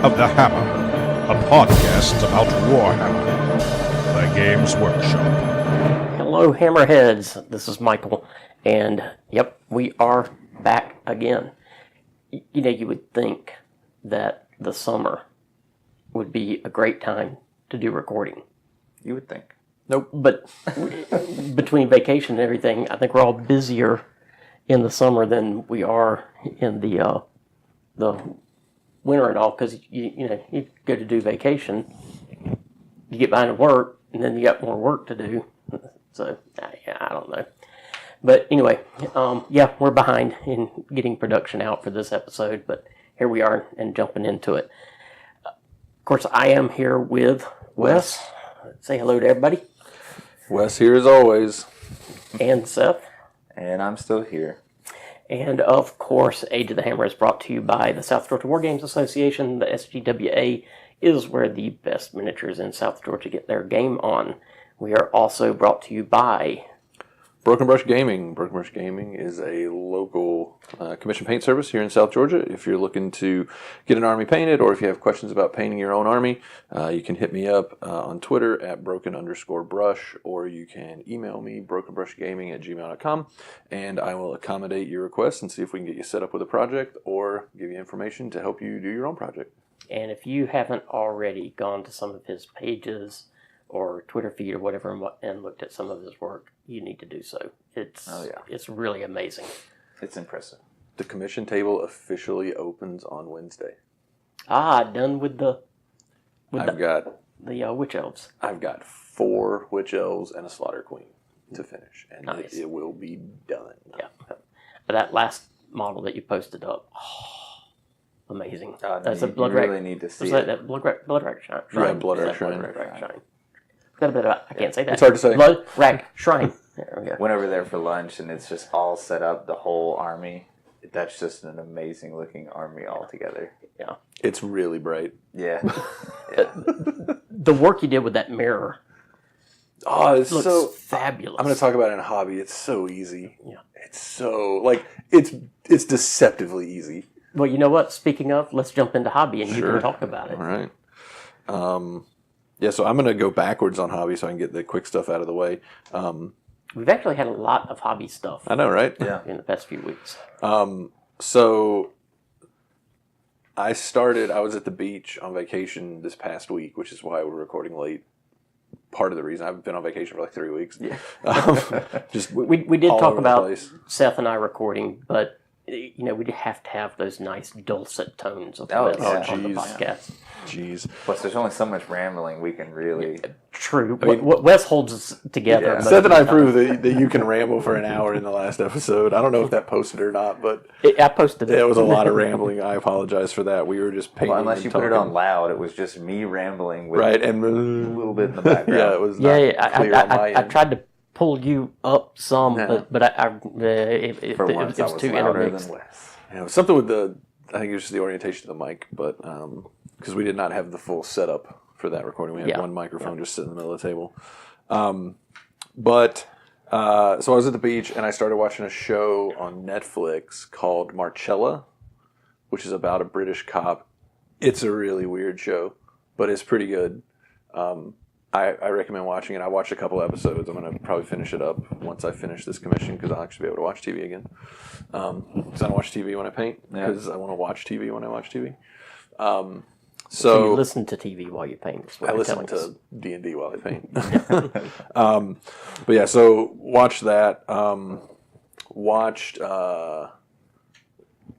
of the Hammer, a podcast about Warhammer, the Games Workshop. Hello, Hammerheads. This is Michael, and yep, we are back again. You know, you would think that the summer would be a great time to do recording. You would think. Nope. But between vacation and everything, I think we're all busier in the summer than we are in the winter and all, because you go to do vacation, you get behind at work, and then you got more work to do. So I don't know. But anyway, we're behind in getting production out for this episode, but here we are and jumping into it. Of course, I am here with Wes. Say hello to everybody. Wes here as always. And Seth. And I'm still here. And of course, Age of the Hammer is brought to you by the South Georgia Wargames Association. The SGWA is where the best miniatures in South Georgia get their game on. We are also brought to you by Broken Brush Gaming. Broken Brush Gaming is a local commission paint service here in South Georgia. If you're looking to get an army painted, or if you have questions about painting your own army, you can hit me up on Twitter at broken_brush, or you can email me, brokenbrushgaming@gmail.com, and I will accommodate your requests and see if we can get you set up with a project or give you information to help you do your own project. And if you haven't already gone to some of his pages or Twitter feed or whatever and looked at some of his work, you need to do so. It's really amazing. It's impressive. The commission table officially opens on Wednesday. Done with the witch elves. I've got 4 witch elves and a slaughter queen to finish, and nice. it will be done. Yeah. But that last model that you posted up, amazing. That's a blood rack. You really need to see it. That blood rack shrine. Yeah, blood rack shrine. Got a bit of, I can't say that. It's hard to say. Blood rack shrine. There we go. Went over there for lunch, and it's just all set up, the whole army. That's just an amazing looking army altogether. Yeah. It's really bright. Yeah. The work you did with that mirror. Oh, it's looks so fabulous. I'm going to talk about it in a hobby. It's so easy. Yeah. It's so it's deceptively easy. Well, you know what? Speaking of, let's jump into hobby and you can talk about it. All right. So I'm going to go backwards on hobby so I can get the quick stuff out of the way. We've actually had a lot of hobby stuff. I know, right? Yeah. In the past few weeks. So I was at the beach on vacation this past week, which is why we're recording late. Part of the reason I've been on vacation for like 3 weeks. Yeah. Just we did talk about place. Seth and I recording, but we have to have those nice dulcet tones of Wes on the podcast. Jeez. Plus, there's only so much rambling we can really... True. What Wes holds us together. Yeah. Seth and I proved that you can ramble for an hour in the last episode. I don't know if that posted or not, but... I posted it. It was a lot of rambling. I apologize for that. We were just painting. Well, unless you put it on loud, it was just me rambling with and a little bit in the background. Yeah, it was not clear on my end. I tried to pull you up some, but it was too intermixed. Yeah, it was something with I think it was just the orientation of the mic, but because we did not have the full setup for that recording. We had one microphone just sitting in the middle of the table. So I was at the beach and I started watching a show on Netflix called Marcella, which is about a British cop. It's a really weird show, but it's pretty good. I recommend watching it. I watched a couple episodes. I'm going to probably finish it up once I finish this commission because I'll actually be able to watch TV again. Because I don't watch TV when I paint because I want to watch TV when I watch TV. So you listen to TV while you paint. I listen to D&D while I paint. But yeah, so watched that. Watched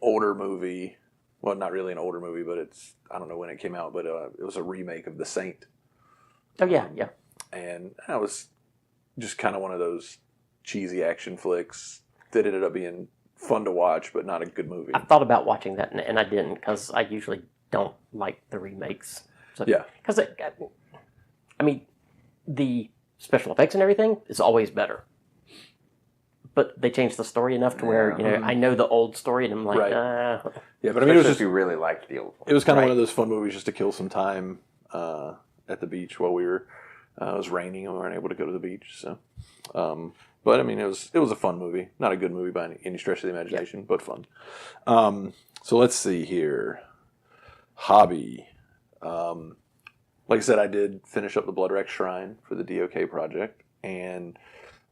older movie. Well, not really an older movie, but I don't know when it came out, but it was a remake of The Saint. Oh, yeah. And that was just kind of one of those cheesy action flicks that ended up being fun to watch, but not a good movie. I thought about watching that, and I didn't, because I usually don't like the remakes. So, yeah. Because, the special effects and everything is always better. But they changed the story enough to where, I know the old story, and I'm like, Yeah, but it was just... if you really liked the old one. It was kind of one of those fun movies just to kill some time at the beach while it was raining and we weren't able to go to the beach. So, but it was a fun movie. Not a good movie by any stretch of the imagination, but fun. So let's see here. Hobby. Like I said, I did finish up the Bloodwreck Shrine for the DOK project, and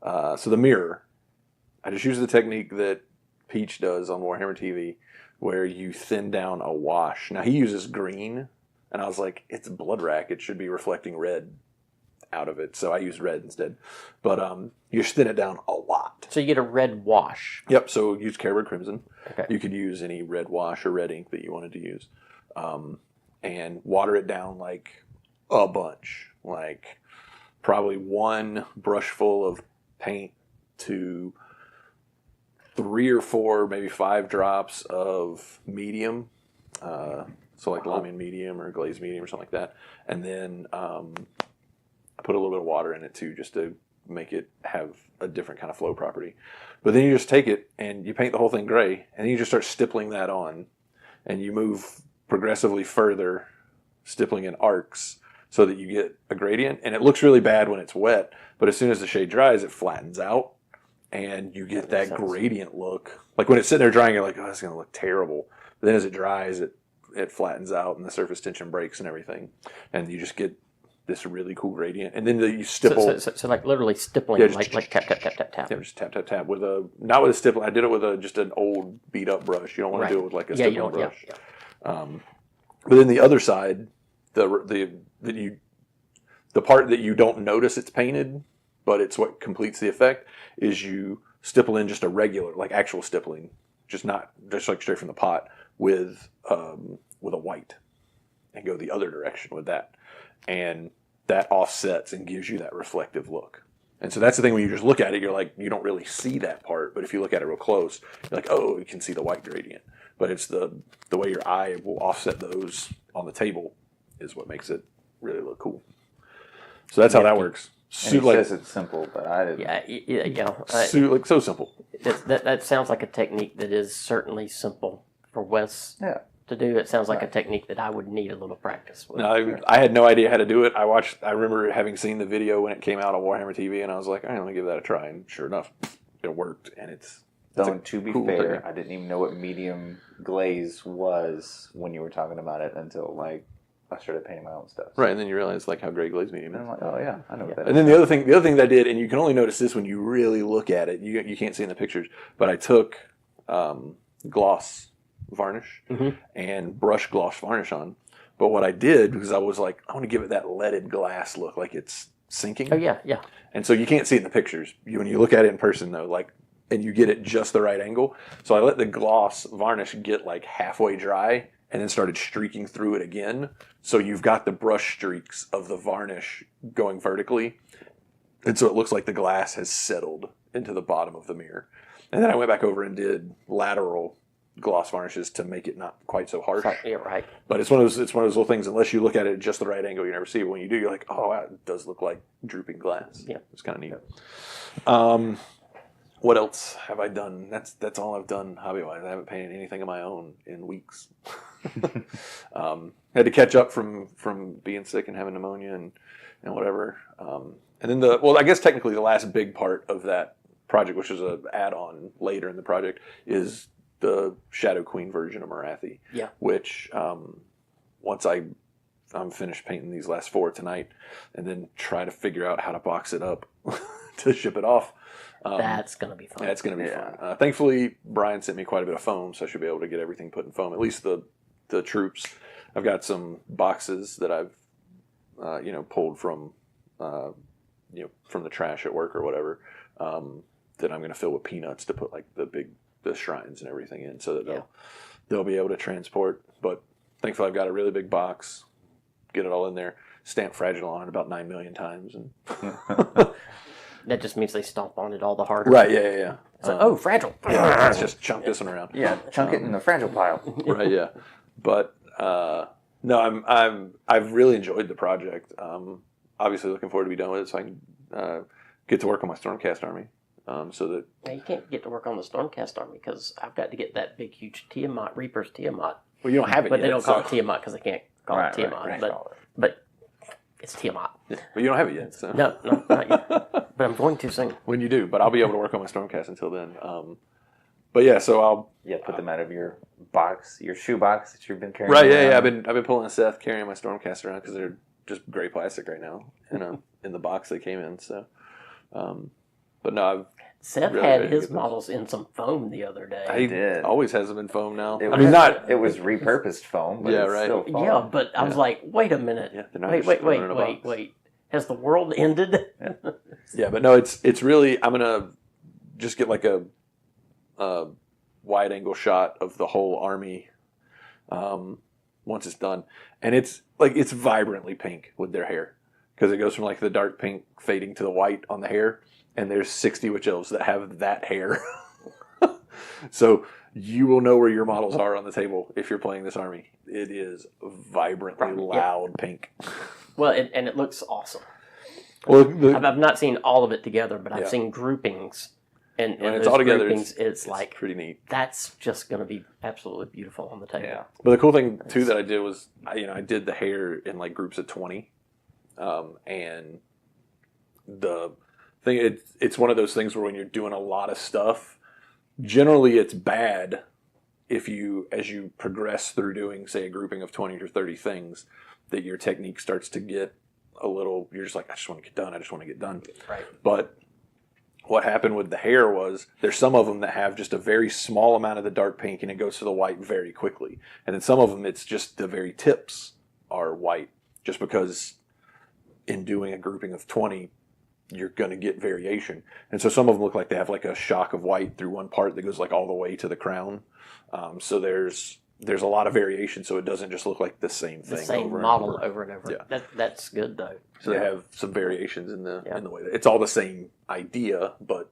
so the mirror, I just use the technique that Peach does on Warhammer TV, where you thin down a wash. Now he uses green, and I was like, it's Bloodwreck, it should be reflecting red out of it, so I used red instead. But you just thin it down a lot. So you get a red wash. Yep. So use Carewood Crimson. Okay. You could use any red wash or red ink that you wanted to use, and water it down like a bunch, like probably one brush full of paint to 3 or 4, maybe 5 drops of medium. So like Lamian medium or glazed medium or something like that. And then I put a little bit of water in it too, just to make it have a different kind of flow property. But then you just take it and you paint the whole thing gray, and then you just start stippling that on, and you move progressively further, stippling in arcs so that you get a gradient. And it looks really bad when it's wet, but as soon as the shade dries, it flattens out, and you get that gradient look. Like when it's sitting there drying, you're like, oh, that's going to look terrible. But then as it dries, it flattens out, and the surface tension breaks and everything, and you just get this really cool gradient. And then you stipple. So like literally stippling, Yeah, like tap, tap, tap, tap, tap. Yeah, just tap, tap, tap with not with a stipple. I did it with just an old beat up brush. You don't want to do it with like a stippling brush. Yeah. But then the other side, the part that you don't notice it's painted, but it's what completes the effect, is you stipple in just a regular, like actual stippling, just like straight from the pot with a white, and go the other direction with that, and that offsets and gives you that reflective look. And so that's the thing, when you just look at it, you're like, you don't really see that part, but if you look at it real close, you're like, oh, you can see the white gradient. But it's the way your eye will offset those on the table is what makes it really look cool. So that's how that works. And he says it's simple, but I didn't. Like so simple. That sounds like a technique that is certainly simple for Wes to do. It sounds like a technique that I would need a little practice with. No, I had no idea how to do it. I remember having seen the video when it came out on Warhammer TV, and I was like, all right, let me give that a try. And sure enough, it worked. And it's to be fair, I didn't even know what medium glaze was when you were talking about it until like I started painting my own stuff. Right, and then you realize like how great glaze medium is. And I'm like, oh yeah, I know what that is. And then the other thing that I did, and you can only notice this when you really look at it. You can't see in the pictures, but I took gloss varnish and brushed gloss varnish on. But what I did, because I was like, I want to give it that leaded glass look, like it's sinking. Oh yeah. And so you can't see it in the pictures. When you look at it in person though, like, and you get it just the right angle. So I let the gloss varnish get like halfway dry, and then started streaking through it again. So you've got the brush streaks of the varnish going vertically. And so it looks like the glass has settled into the bottom of the mirror. And then I went back over and did lateral gloss varnishes to make it not quite so harsh. Yeah, right. But it's one of those little things, unless you look at it at just the right angle, you never see it. But when you do, you're like, oh, wow, it does look like drooping glass. Yeah. It's kind of neat. What else have I done? That's all I've done hobby-wise. I haven't painted anything of my own in weeks. Had to catch up from being sick and having pneumonia and whatever. And then I guess technically the last big part of that project, which is an add-on later in the project, is the Shadow Queen version of Marathi. Yeah. Which once I'm finished painting these last 4 tonight, and then try to figure out how to box it up to ship it off. That's going to be fun. Yeah, it's going to be fun. Thankfully, Brian sent me quite a bit of foam, so I should be able to get everything put in foam. At least the troops. I've got some boxes that I've pulled from from the trash at work or whatever, that I'm going to fill with peanuts to put like the shrines and everything in, so that they'll be able to transport. But thankfully, I've got a really big box. Get it all in there. Stamp fragile on it about 9 million times, and that just means they stomp on it all the harder. Right? Yeah. So, fragile. Yeah, let's just chunk this one around. Yeah, chunk it in the fragile pile. Right. Yeah. But no, I've really enjoyed the project. Obviously, looking forward to be done with it, so I can get to work on my Stormcast army. So that now you can't get to work on the Stormcast army because I've got to get that big, huge Tiamat, Reaper's Tiamat. Well, you don't have it but yet. they don't call it Tiamat because they can't call it Tiamat. Right. But it's Tiamat. Yeah, but you don't have it yet. So. No, not yet. But I'm going to soon. When you do, but I'll be able to work on my Stormcast until then. But yeah, so I'll put them out of your box, your shoe box that you've been carrying. right. around. Yeah. I've been pulling a Seth, carrying my Stormcast around because they're just gray plastic right now, in the box they came in. So, but no, Seth really had ready to his get those. models in some foam the other day. he did. always has them in foam now. It I mean, not It was repurposed foam. But Yeah, it's right. Still foam. Yeah, but I was like, wait a minute. Yeah, they're not wait, just wait, thrown wait, in a wait, box. wait. Has the world ended? Yeah, but no, it's really, I'm gonna just get like a wide angle shot of the whole army once it's done, and it's vibrantly pink with their hair because it goes from like the dark pink fading to the white on the hair, and there's 60 witch elves that have that hair. So you will know where your models are on the table if you're playing this army. It is vibrantly loud pink. Well, and it looks awesome. Well, I've not seen all of it together, but I've Yeah. seen groupings. And when it's those all together, groupings, it's like, pretty neat. that's just going to be absolutely beautiful on the table. Yeah. But the cool thing too that I did was, I did the hair in like groups of 20, and the thing it's one of those things where when you're doing a lot of stuff, generally it's bad if as you progress through doing, say, a grouping of 20 or 30 things, that your technique starts to get a little, you're just like, I just want to get done. I just want to get done. Right. But what happened with the hair was there's some of them that have just a very small amount of the dark pink and it goes to the white very quickly. And then some of them, it's just the very tips are white, just because in doing a grouping of 20, you're going to get variation. And so some of them look like they have like a shock of white through one part that goes like all the way to the crown. So there's a lot of variation, so it doesn't just look like the same thing. The same over model and over. over and over. Yeah. That's good, though. So they have some variations in the way that it's all the same idea, but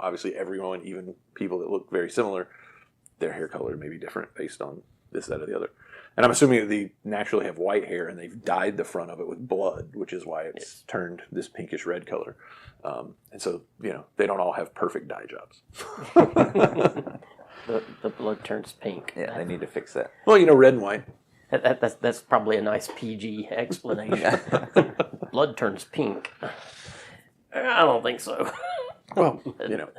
obviously everyone, even people that look very similar, their hair color may be different based on this, that, or the other. And I'm assuming that they naturally have white hair and they've dyed the front of it with blood, which is why it's turned this pinkish red color. And so they don't all have perfect dye jobs. The blood turns pink. Yeah, they need to fix that. Well, red and white. That's probably a nice PG explanation. Blood turns pink. I don't think so. Well,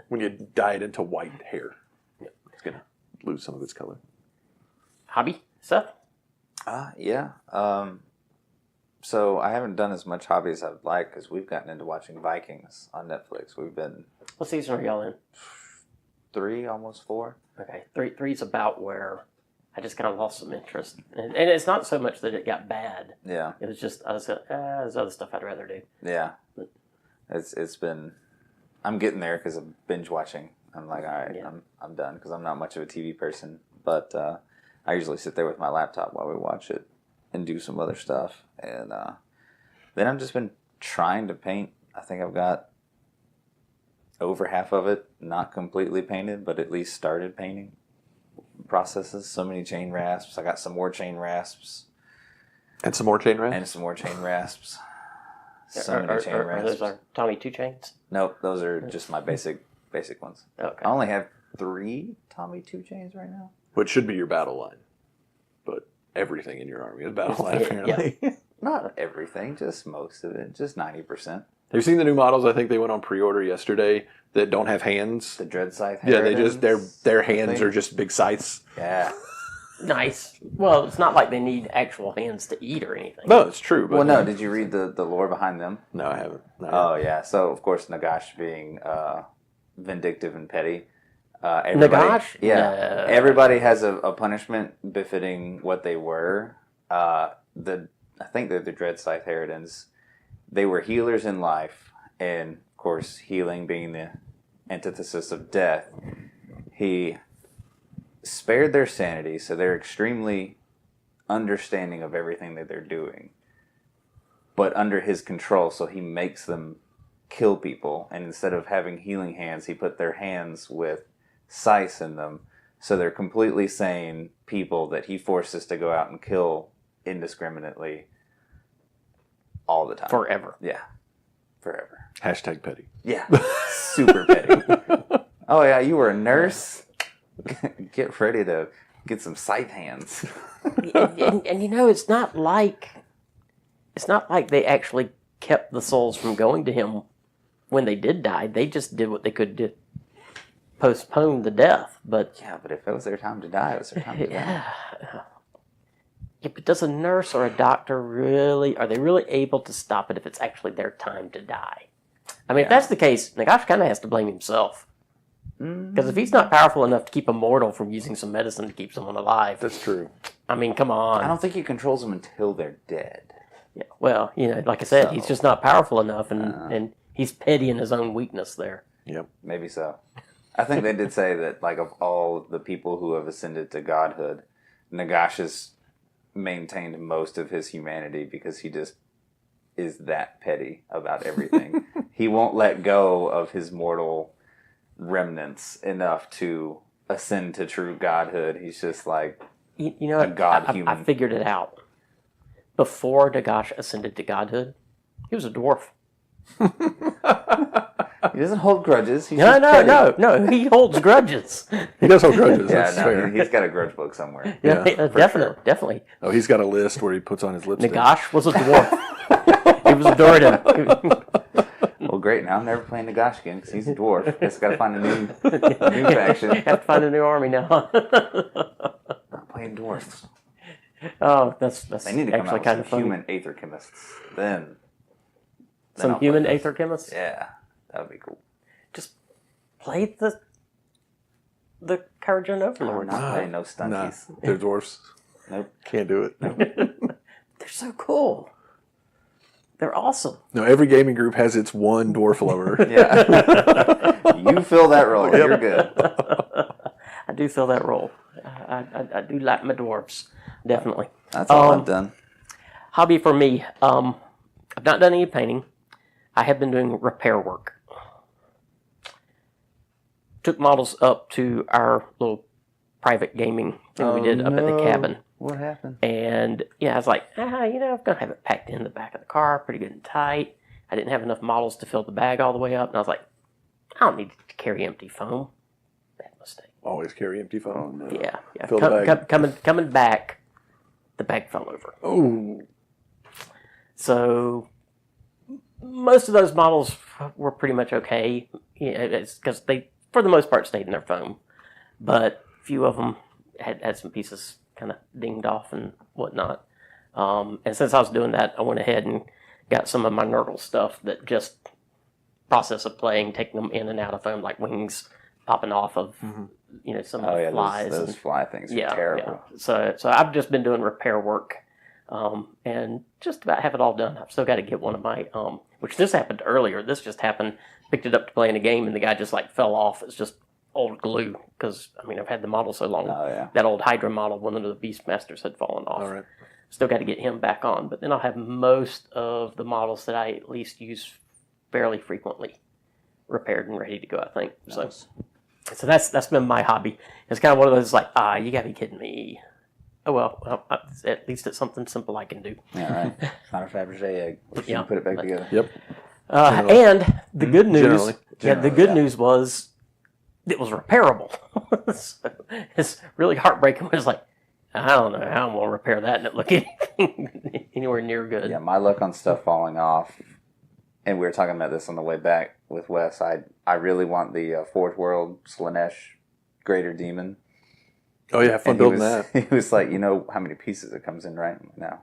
when you dye it into white hair, it's going to lose some of its color. Hobby, Seth? Yeah. So I haven't done as much hobby as I'd like because we've gotten into watching Vikings on Netflix. We've been What season are y'all in? 3, almost 4. Okay, three's about where I just kind of lost some interest, and it's not so much that it got bad. Yeah. It was just there's other stuff I'd rather do. Yeah. It's been. I'm getting there because of binge watching. I'm like, all right, I'm done because I'm not much of a TV person. But I usually sit there with my laptop while we watch it and do some other stuff. And then I've just been trying to paint. I think I've got over half of it not completely painted, but at least started painting processes. So many chain rasps. I got some more chain rasps. And some more chain rasps? And some more chain rasps. So many chain Are rasps. those our Tommy 2 chains? Nope, those are just my basic ones. Okay. I only have 3 Tommy 2 chains right now. Which should be your battle line. But everything in your army is battle line, apparently. Not everything, just most of it, just 90%. Have you seen the new models? I think they went on pre-order yesterday that don't have hands. The Dread Scythe. Yeah, they Harridans, just their hands thing. are just big scythes. Yeah. Nice. Well, it's not like they need actual hands to eat or anything. No, it's true. But Well, no. Did you read the lore behind them? No, I haven't. No, Oh yeah. So of course Nagash being vindictive and petty. Everybody, Nagash? Yeah. No. Everybody has a punishment befitting what they were. I think they're the Dread Scythe Harridans. They were healers in life, and of course, healing being the antithesis of death. He spared their sanity, so they're extremely understanding of everything that they're doing, but under his control, so he makes them kill people, and instead of having healing hands, he put their hands with scythes in them, so they're completely sane people that he forces to go out and kill indiscriminately all the time. Forever. Yeah. Forever. Hashtag petty. Yeah. Super petty. Oh yeah, you were a nurse? Get ready to get some scythe hands. and it's not like they actually kept the souls from going to him when they did die. They just did what they could do. postpone the death, but Yeah, but if it was their time to die, it was their time to die. yeah, but does a nurse or a doctor are they really able to stop it if it's actually their time to die? I mean, if that's the case, Nagash kind of has to blame himself. Because if he's not powerful enough to keep a mortal from using some medicine to keep someone alive, That's true. I mean, come on. I don't think he controls them until they're dead. Yeah, well, like I said, he's just not powerful enough, and he's petty in his own weakness there. Yep. Maybe so. I think they did say that, like, of all the people who have ascended to godhood, Nagash has maintained most of his humanity because he just is that petty about everything. He won't let go of his mortal remnants enough to ascend to true godhood. He's just like You know what? god-human. I figured it out. Before Nagash ascended to godhood, he was a dwarf. he doesn't hold grudges. He's No, just petty. no. He holds grudges. He does hold grudges. Yeah, That's no, fair. he's got a grudge book somewhere. Yeah, for Definitely. Oh, he's got a list where he puts on his lipstick. Nagash was a dwarf. He was a Doradin. Well, great. Now I'm never playing Nagash again because he's a dwarf. Guess I got to find a new faction. Have to find a new army now. I'm playing dwarfs. Oh, that's They need to come actually out kind with of some funny. human aether chemists. Then Some I'll human play aether chemists. Yeah, that would be cool. Just play the Karajan We're Overlords. not playing no Nah, stunties. they're dwarfs. Nope. Can't do it. They're so cool. They're awesome. No, every gaming group has its one dwarf lover. Yeah. You fill that role. You're good. I do feel that role. I do like my dwarves, definitely. That's all I've done. Hobby for me. I've not done any painting. I have been doing repair work. Took models up to our little private gaming thing we did up at the cabin. What happened? And I was like, I'm going to have it packed in the back of the car, pretty good and tight. I didn't have enough models to fill the bag all the way up. And I was like, I don't need to carry empty foam. Bad mistake. Always carry empty phone. Oh, no. Yeah. Fill the bag. Coming back, the bag fell over. Oh. So most of those models were pretty much okay. It's because they, for the most part, stayed in their foam. But a few of them had some pieces kind of dinged off and whatnot. And since I was doing that, I went ahead and got some of my Nurgle stuff that just process of playing, taking them in and out of foam, like wings popping off of, some of the flies. Those fly things are terrible. Yeah. So I've just been doing repair work and just about have it all done. I've still got to get one of my, which this happened earlier. This just happened, picked it up to play in a game, and the guy just fell off. It's just old glue because, I've had the model so long. Oh, yeah. That old Hydra model, one of the Beastmasters had fallen off. All right. Still got to get him back on, but then I'll have most of the models that I at least use fairly frequently repaired and ready to go, I think. Nice. So that's been my hobby. It's kind of one of those you gotta be kidding me. Oh well, at least it's something simple I can do. Yeah, right. It's not a Fabergé egg. You Yeah. can put it back together. Yep. And the good news, the Generally, good yeah. news was it was repairable. So it's really heartbreaking. It's like, I don't know how I'm gonna repair that and it look anything anywhere near good. Yeah, my luck on stuff falling off, and we were talking about this on the way back with Wes, I really want the Fourth World Slanesh Greater Demon. Oh, yeah. Fun And building that. He was like, you know how many pieces it comes in, right? No.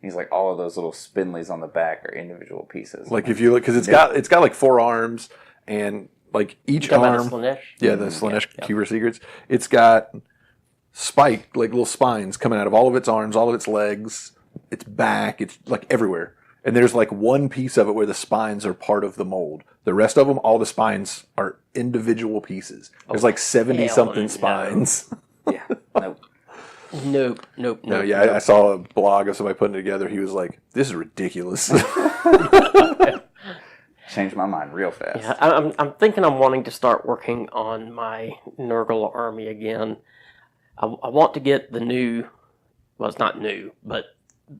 He's like, all of those little spindlies on the back are individual pieces. Like, if you look, because it's got like 4 arms, and like each Talking about arm. the Slanesh? Yeah, the Slanesh yeah. Keeper Secrets. It's got spike, like little spines coming out of all of its arms, all of its legs, its back. It's like everywhere. And there's like one piece of it where the spines are part of the mold. The rest of them, all the spines are individual pieces. There's like 70 something no. spines. Yeah. Nope. Nope. No, yeah, I saw a blog of somebody putting it together. He was like, "This is ridiculous." Changed my mind real fast. Yeah, I'm thinking I'm wanting to start working on my Nurgle army again. I want to get the new, well, it's not new, but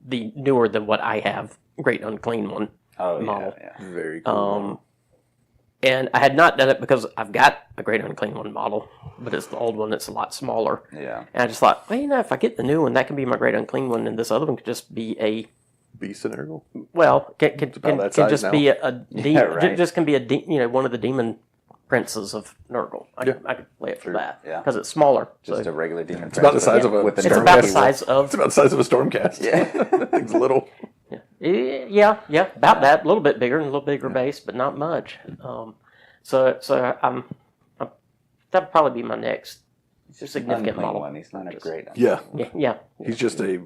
the newer than what I have, Great Unclean one. Oh, model. yeah. Very cool. And I had not done it because I've got a Great Unclean one model, but it's the old one that's a lot smaller. Yeah. And I just thought, well, if I get the new one, that can be my Great Unclean one, and this other one could just be a, Beast and Nurgle. well, can about that size just now. be a demon, Yeah, right. just can be one of the demon princes of Nurgle. I could play it for that yeah. because it's smaller. Just so a regular demon. It's about the size of a with it's about the size of It's about the size of a Stormcast. Yeah. It's little. yeah, about that. A little bit bigger and a little bigger base, but not much. So I'm that'd probably be my next significant unclean model. one. He's not a great. Yeah. Yeah. He's just a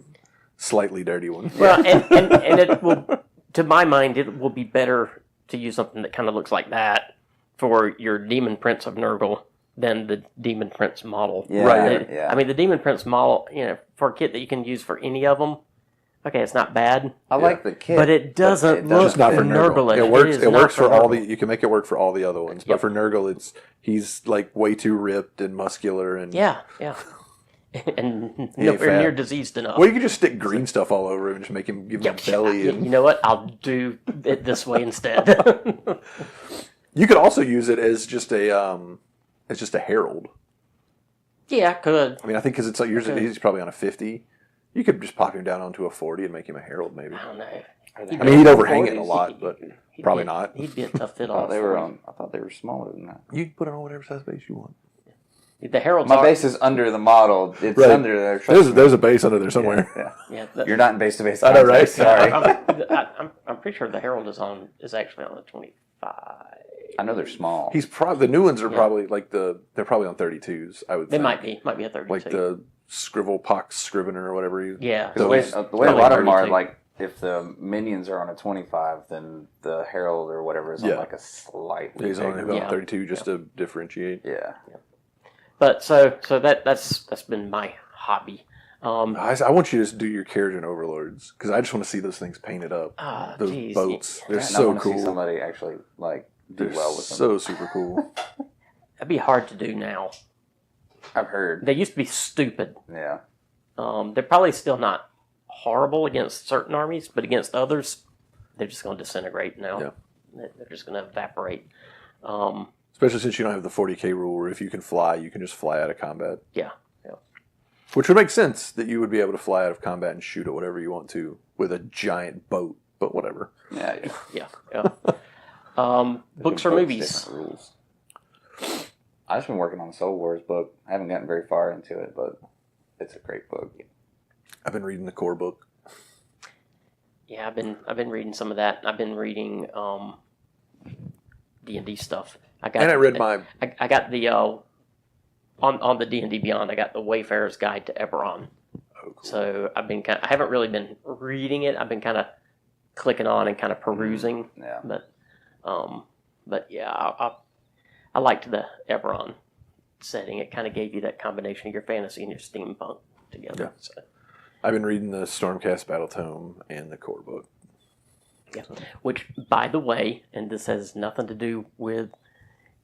slightly dirty one. Well, and it will, to my mind, it will be better to use something that kind of looks like that for your Demon Prince of Nurgle than the Demon Prince model. Yeah, Right. Yeah. I mean, the Demon Prince model, for a kit that you can use for any of them, okay, it's not bad, I like the kit, but it doesn't look It's not for Nurgle. Nurgle. It works. is It not works for all Nurgle. the. You can make it work for all the other ones, but Yep. for Nurgle, he's like way too ripped and muscular and Yeah. And ain't nowhere fat. near diseased enough. Well, you could just stick green stuff all over him and just make him give him a belly. You And know what? I'll do it this way instead. you could also use it as just a herald. Yeah, I could. I mean, I think because it's like Okay. he's probably on a 50. You could just pop him down onto a 40 and make him a herald, maybe. I don't know. I mean, he'd overhang it a 40s? lot, but He'd probably be- not. He'd be a tough fit I thought on. they were on. I thought they were smaller than that. You can put it on whatever size base you want. The heralds My are. base is under the model. It's Right. under there. trust me. There's a base under there somewhere. Yeah. Yeah, You're not in base to base. I know, right? Sorry. I'm pretty sure the herald is actually on the 25. I know they're small. He's probably the new ones are probably like they're probably on 32s. I would. They think. might be a 32. like the Scribble Pox Scrivener or whatever. Yeah. the way those- a lot of them are 32. like if the minions are on a 25, then the herald or whatever is on Yeah. like a slightly He's only bigger. about Yeah. 32 just to differentiate. Yeah. But so that's been my hobby. I want you to just do your Carrigan Overlords because I just want to see those things painted up. Those geez. boats, they're And I so wanna see cool. somebody actually like do They're well with them. so super cool. That'd be hard to do now. I've heard. They used to be stupid. Yeah. They're probably still not horrible against certain armies, but against others, they're just going to disintegrate now. Yeah. They're just going to evaporate. Especially since you don't have the 40k rule, where if you can fly, you can just fly out of combat. Yeah. Which would make sense that you would be able to fly out of combat and shoot at whatever you want to with a giant boat, but whatever. Yeah. Yeah. Books or Books, movies? different rules. I've just been working on the Soul Wars book. I haven't gotten very far into it, but it's a great book. I've been reading the core book. Yeah, I've been reading some of that. I've been reading D&D stuff. And I read my... I got the on the D&D Beyond. I got the Wayfarer's Guide to Eberron. Oh, cool. So I haven't really been reading it. I've been kind of clicking on and kind of perusing. Yeah. But yeah, I liked the Eberron setting. It kind of gave you that combination of your fantasy and your steampunk together. Yeah. So, I've been reading the Stormcast Battle Tome and the core book. yeah. Which, by the way, and this has nothing to do with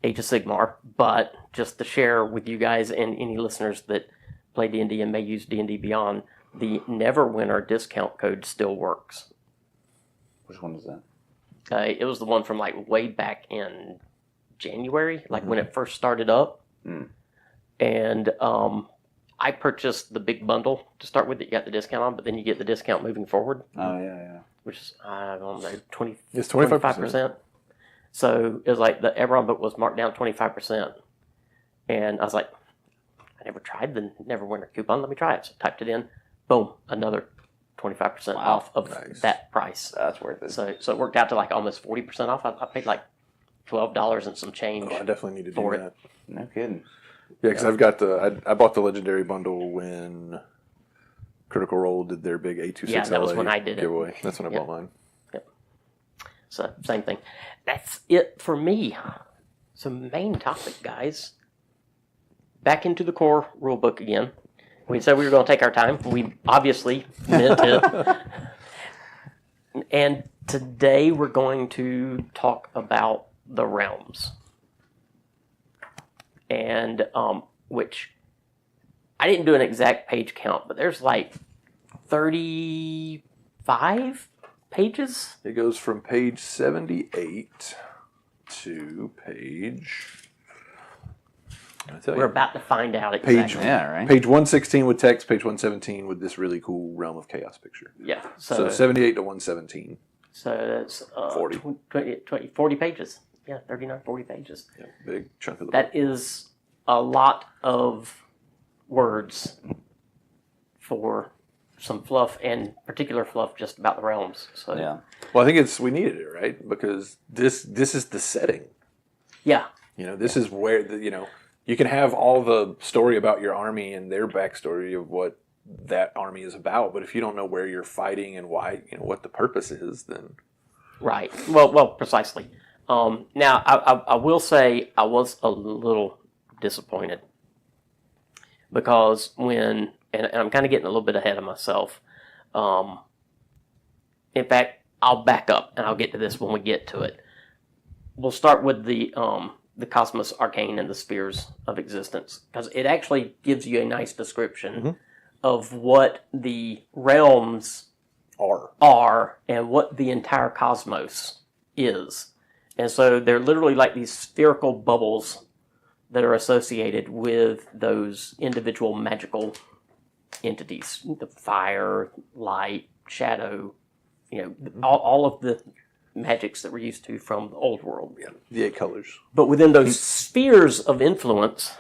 Age of Sigmar, but just to share with you guys and any listeners that play D&D and may use D&D Beyond, the Neverwinter discount code still works. Which one is that? It was the one from like way back in January, like when it first started up. And I purchased the big bundle to start with that you got the discount on, but then you get the discount moving forward, Oh, yeah. which is, I don't know, 20, It's 25%. 25%. So it was like the Eberron book was marked down 25%. And I was like, I never tried the Neverwinter coupon. Let me try it. So I typed it in. Boom, another 25% off of Nice. that price. That's worth it. So it worked out to like almost 40% off. I paid like $12 and some change. Oh, I definitely need to do For it. that. No kidding. Yeah, because I've got I bought the Legendary Bundle when Critical Role did their big A26 Yeah, that was LA when I did it. giveaway. That's when I Yep. bought mine. So same thing. That's it for me. So main topic, guys. Back into the core rulebook again. We said we were going to take our time. We obviously meant it. And today we're going to talk about the realms. And which I didn't do an exact page count, but there's like 35 pages. It goes from page 78 to page... We're about to find out Page, exactly. Yeah, right. Page 116 with text, page 117 with this really cool Realm of Chaos picture. Yeah. So 78 to 117. So that's 40. 40 pages. 39, 40 pages. Yeah, big chunk of the book. That is a lot of words for some fluff, and particular fluff just about the realms. So Yeah. Well, I think we needed it, right? Because this is the setting. yeah, This is where you can have all the story about your army and their backstory of what that army is about, but if you don't know where you're fighting and why, what the purpose is, then right. Well, precisely. Now, I will say I was a little disappointed because when, and I'm kind of getting a little bit ahead of myself. In fact, I'll back up and I'll get to this when we get to it. We'll start with the Cosmos Arcane and the Spheres of Existence, because it actually gives you a nice description of what the realms are and what the entire cosmos is. And so they're literally like these spherical bubbles that are associated with those individual magical entities. The fire, light, shadow, all of the magics that we're used to from the old world. yeah, the 8 colors. But within those spheres of influence,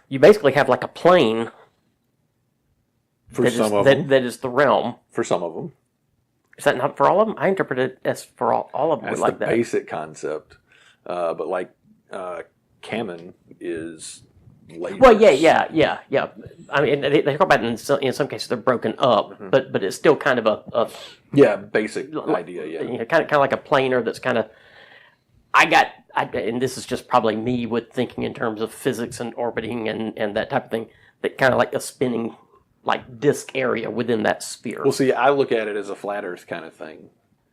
you basically have like a plane For some of them. that is the realm. For some of them. Is that not for all of them? I interpret it as for all of them. That's like the that. basic concept. But like Chamon is layers. Well, yeah. I mean, they talk about it in some cases they're broken up, but it's still kind of a Yeah, basic idea, yeah. kind of like a planar that's kind of. And this is just probably me with thinking in terms of physics and orbiting and that type of thing. That kind of like a spinning, like disk area within that sphere. Well, see, I look at it as a flat Earth kind of thing.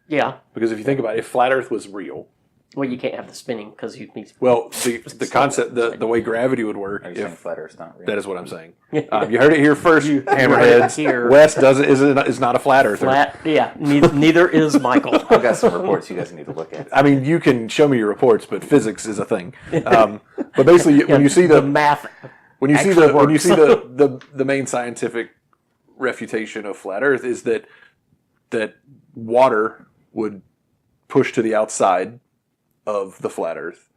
Yeah. Because if you think about it, if flat Earth was real, Well, you can't have the spinning because you'd need. well, the concept, the way gravity would work, Are you saying if flat Earth's not real? that is what I'm saying. You heard it here first, heard it hammerheads. here. Wes is not a flat Earther. Flat, yeah. Neither is Michael. I've got some reports you guys need to look at. I mean, you can show me your reports, but physics is a thing. But basically, when you see the math, when you see actually the when you works. see the main scientific refutation of flat Earth is that water would push to the outside of the flat Earth,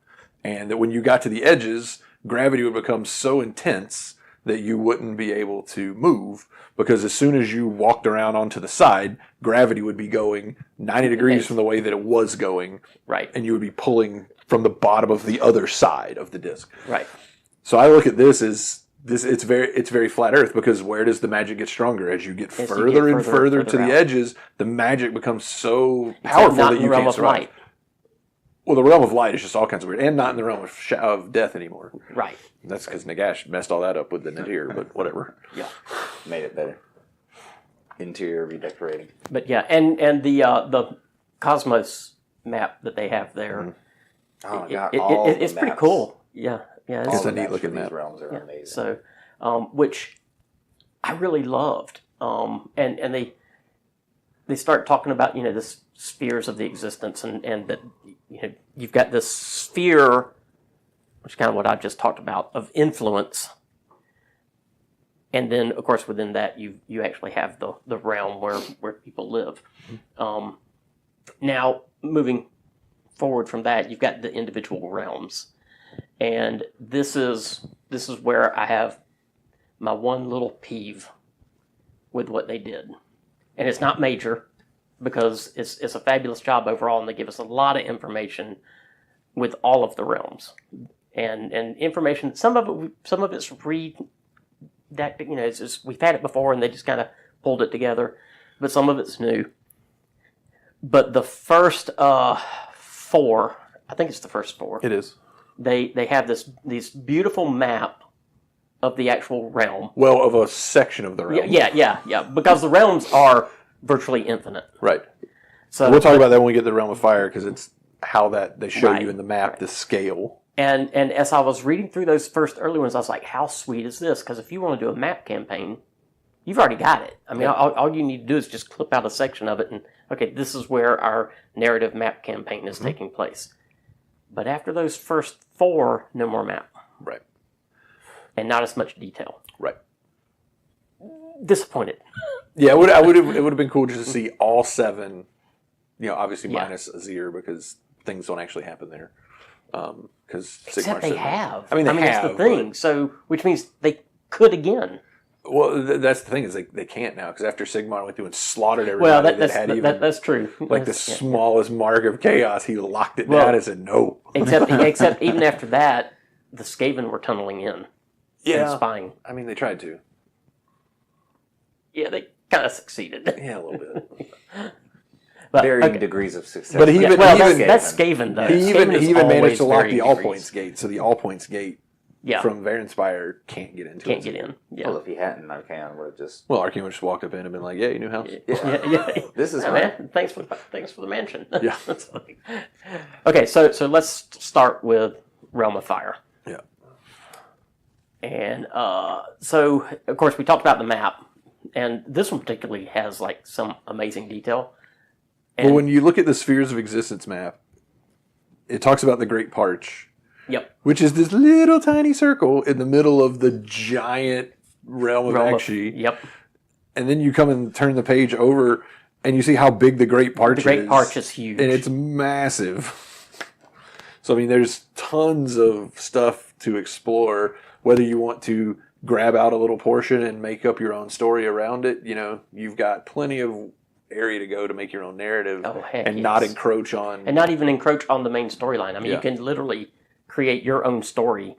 and that when you got to the edges, gravity would become so intense that you wouldn't be able to move, because as soon as you walked around onto the side, gravity would be going 90 degrees from the way that it was going, right, and you would be pulling from the bottom of the other side of the disk. right. So I look at this as it's very flat Earth, because where does the magic get stronger? As you get As you further get and further further and to further the out. edges, the magic becomes so It's powerful not that in you the realm can't of survive. light. Well, the realm of light is just all kinds of weird, and not in the realm of death anymore. Right. That's because Nagash messed all that up with the Nadir, but whatever. Yeah. Made it better. Interior redecorating. But yeah, and the Cosmos map that they have there, Oh my it- god, it- all it's the pretty maps. cool. Yeah, yeah. All It's the a neat maps looking for these map. realms are Yeah, amazing. so, which I really loved. And they start talking about the spheres of the existence, and that you've got this sphere, which is kind of what I just talked about, of influence, and then of course within that you actually have the realm where people live. Now moving forward from that, you've got the individual realms, and this is where I have my one little peeve with what they did. And it's not major, because it's a fabulous job overall, and they give us a lot of information with all of the realms. And information, some of it's it's just, we've had it before and they just kind of pulled it together, but some of it's new. But the first 4, I think it's the first 4. It is. They have this beautiful map of the actual realm. Well, of a section of the realm. Yeah. Because the realms are virtually infinite. Right. So We'll talk about that when we get to the realm of fire, because it's how that they show Right, you in the map right. the scale. And as I was reading through those first early ones, I was like, how sweet is this? Because if you want to do a map campaign, you've already got it. I mean, all you need to do is just clip out a section of it and, okay, this is where our narrative map campaign is taking place. But after those first 4, no more map. Right. And not as much detail. Right. Disappointed. Yeah, it would have been cool just to see all 7. Obviously Yeah. minus Azyr, because things don't actually happen there. Because Except they have. I mean, they have. That's the thing. So, which means they could again. Well, that's the thing is they can't now because after Sigmar went through and slaughtered everybody That's true. Like the smallest mark of chaos, he locked it down and said no. Except even after that, the Skaven were tunneling in. Yeah, and spying. I mean, they tried to. Yeah, they kind of succeeded. Yeah, a little bit. But, Varying degrees of success. But that's Skaven though. He even managed to lock the All Points Gate, so the All Points Gate from Varenspire can't get into. Can't get in. Yeah. Well, if he hadn't, Arcane would have just. Well, Arcane would just walked up in and been like, "Yeah, your new house. Yeah. This is man. Thanks for the mansion." Yeah. Okay, so let's start with Realm of Fire. Yeah. And so of course we talked about the map, and this one particularly has like some amazing detail. Well, when you look at the Spheres of Existence map, it talks about the Great Parch. Yep. Which is this little tiny circle in the middle of the giant realm of Aqshy. Yep. And then you come and turn the page over, and you see how big the Great Parch is. The Great Parch is huge. And it's massive. So, I mean, there's tons of stuff to explore, whether you want to grab out a little portion and make up your own story around it. You know, you've got plenty of area to go to make your own narrative not encroach on... And not even encroach on the main storyline. I mean, you can literally create your own story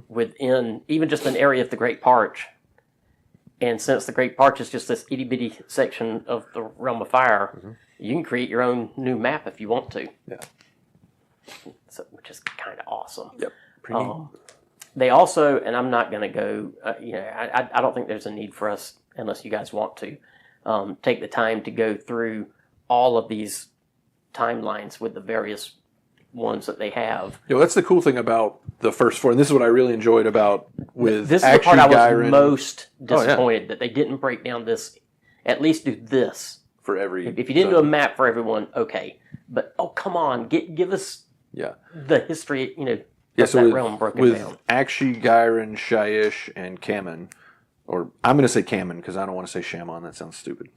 within even just an area of the Great Parch. And since the Great Parch is just this itty-bitty section of the Realm of Fire, you can create your own new map if you want to. Yeah. So, which is kind of awesome. Yep. Pretty neat. They also, and I'm not going to go, I don't think there's a need for us, unless you guys want to, take the time to go through all of these timelines with the various ones that they have. Yeah, well, that's the cool thing about the first four, and this is what I really enjoyed about with this is the part I was Ghyran, most disappointed that they didn't break down this. At least do this for every. If you didn't do a map for everyone, okay, but come on, give us the history. Of so that realm broken down. With Aqshy, Ghyran, Shyish, and Chamon, or I'm going to say Chamon because I don't want to say Chamon. That sounds stupid.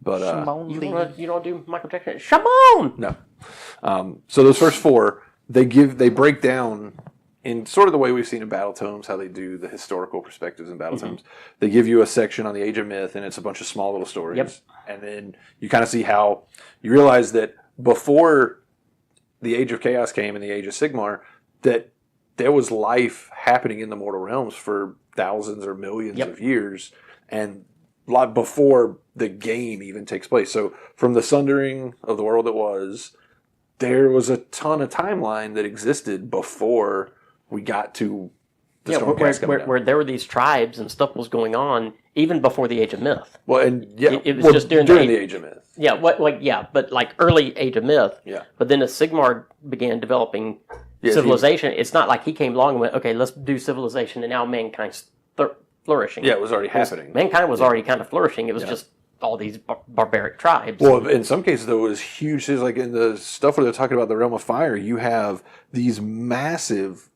But you don't do Michael Jackson. Chamon. No. So those first four, they break down in sort of the way we've seen in Battle Tomes, how they do the historical perspectives in Battle Tomes. They give you a section on the Age of Myth, and it's a bunch of small little stories. Yep. And then you kind of see how you realize that before the Age of Chaos came and the Age of Sigmar, that there was life happening in the mortal realms for thousands or millions of years, and a lot before the game even takes place. So from the sundering of the world that was, there was a ton of timeline that existed before we got to the Stormcast coming down. Where there were these tribes and stuff was going on even before the Age of Myth. Well, and it was just during the Age of Myth. Yeah, but like early Age of Myth. Yeah. But then as Sigmar began developing civilization, it's not like he came along and went, okay, let's do civilization, and now mankind's flourishing. Yeah, it was already happening. Mankind was already kind of flourishing. It was just all these barbaric tribes. Well, in some cases, though, it was huge. It's like in the stuff where they're talking about the Realm of Fire, you have these massive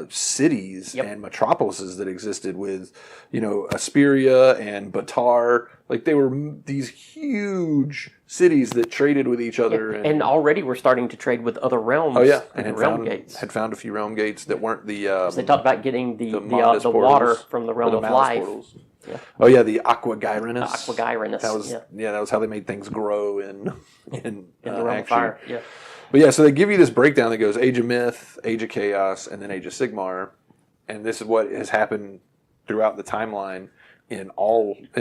cities and metropolises that existed with, Asperia and Batar. Like, they were these huge cities that traded with each other. And already we're starting to trade with other realms. Oh, yeah. And had found a few realm gates that weren't the... they talked about getting the water from the Realm of Life. Yeah. Oh yeah, the Aqua Ghyranus. Aqua Ghyranus. That was how they made things grow in the Realm of Fire. Yeah. But yeah, so they give you this breakdown that goes Age of Myth, Age of Chaos, and then Age of Sigmar, and this is what has happened throughout the timeline in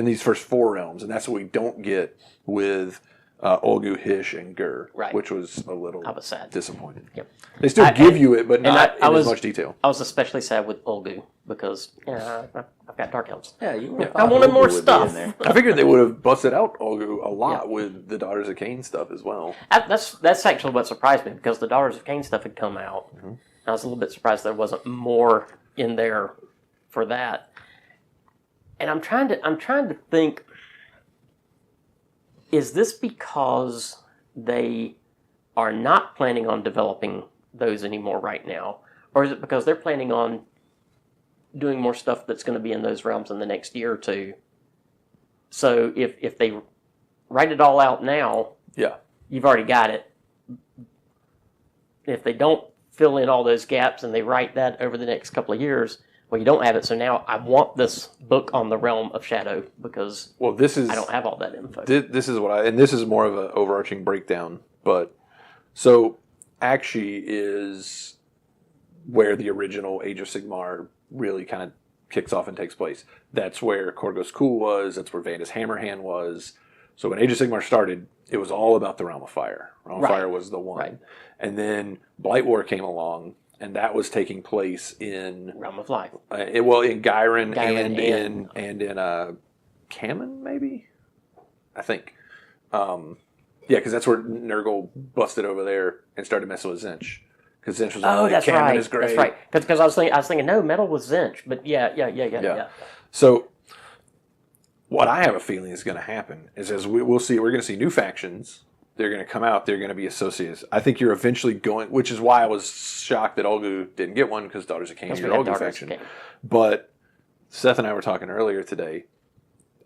these first four realms, and that's what we don't get with Ulgu, Hysh, and Ghur, which was a little disappointed. Yep. They still give you it, but not in as much detail. I was especially sad with Ulgu because I've got Dark Elves. Yeah, I wanted more stuff. I figured they would have busted out Ulgu a lot with the Daughters of Cain stuff as well. That's actually what surprised me, because the Daughters of Cain stuff had come out. Mm-hmm. I was a little bit surprised there wasn't more in there for that. And I'm trying to think, is this because they are not planning on developing those anymore right now? Or is it because they're planning on doing more stuff that's going to be in those realms in the next year or two? So if they they write it all out now, yeah, you've already got it. if they don't fill in all those gaps and they write that over the next couple of years, well, you don't have it. So now I want this book on the Realm of Shadow because I don't have all that info. This is what and this is more of an overarching breakdown. But so Aqshy is where the original Age of Sigmar really kind of kicks off and takes place. That's where Korgo's Cool was. That's where Vandus Hammerhand was. So when Age of Sigmar started, it was all about the Realm of Fire. Realm of Fire was the one. Right. And then Blight War came along, and that was taking place in Realm of Life. in Ghyran and in Chamon, maybe? I think. Because that's where Nurgle busted over there and started messing with Zinch. Because Zinch was that's Chamon right. is great. That's right. Because I was thinking, no, Metal was Zinch, but yeah. So what I have a feeling is going to happen is we're going to see new factions. They're going to come out. They're going to be associates. I think you're eventually going, which is why I was shocked that Ulgu didn't get one because Daughters of Cain, your Ulgu faction. But Seth and I were talking earlier today.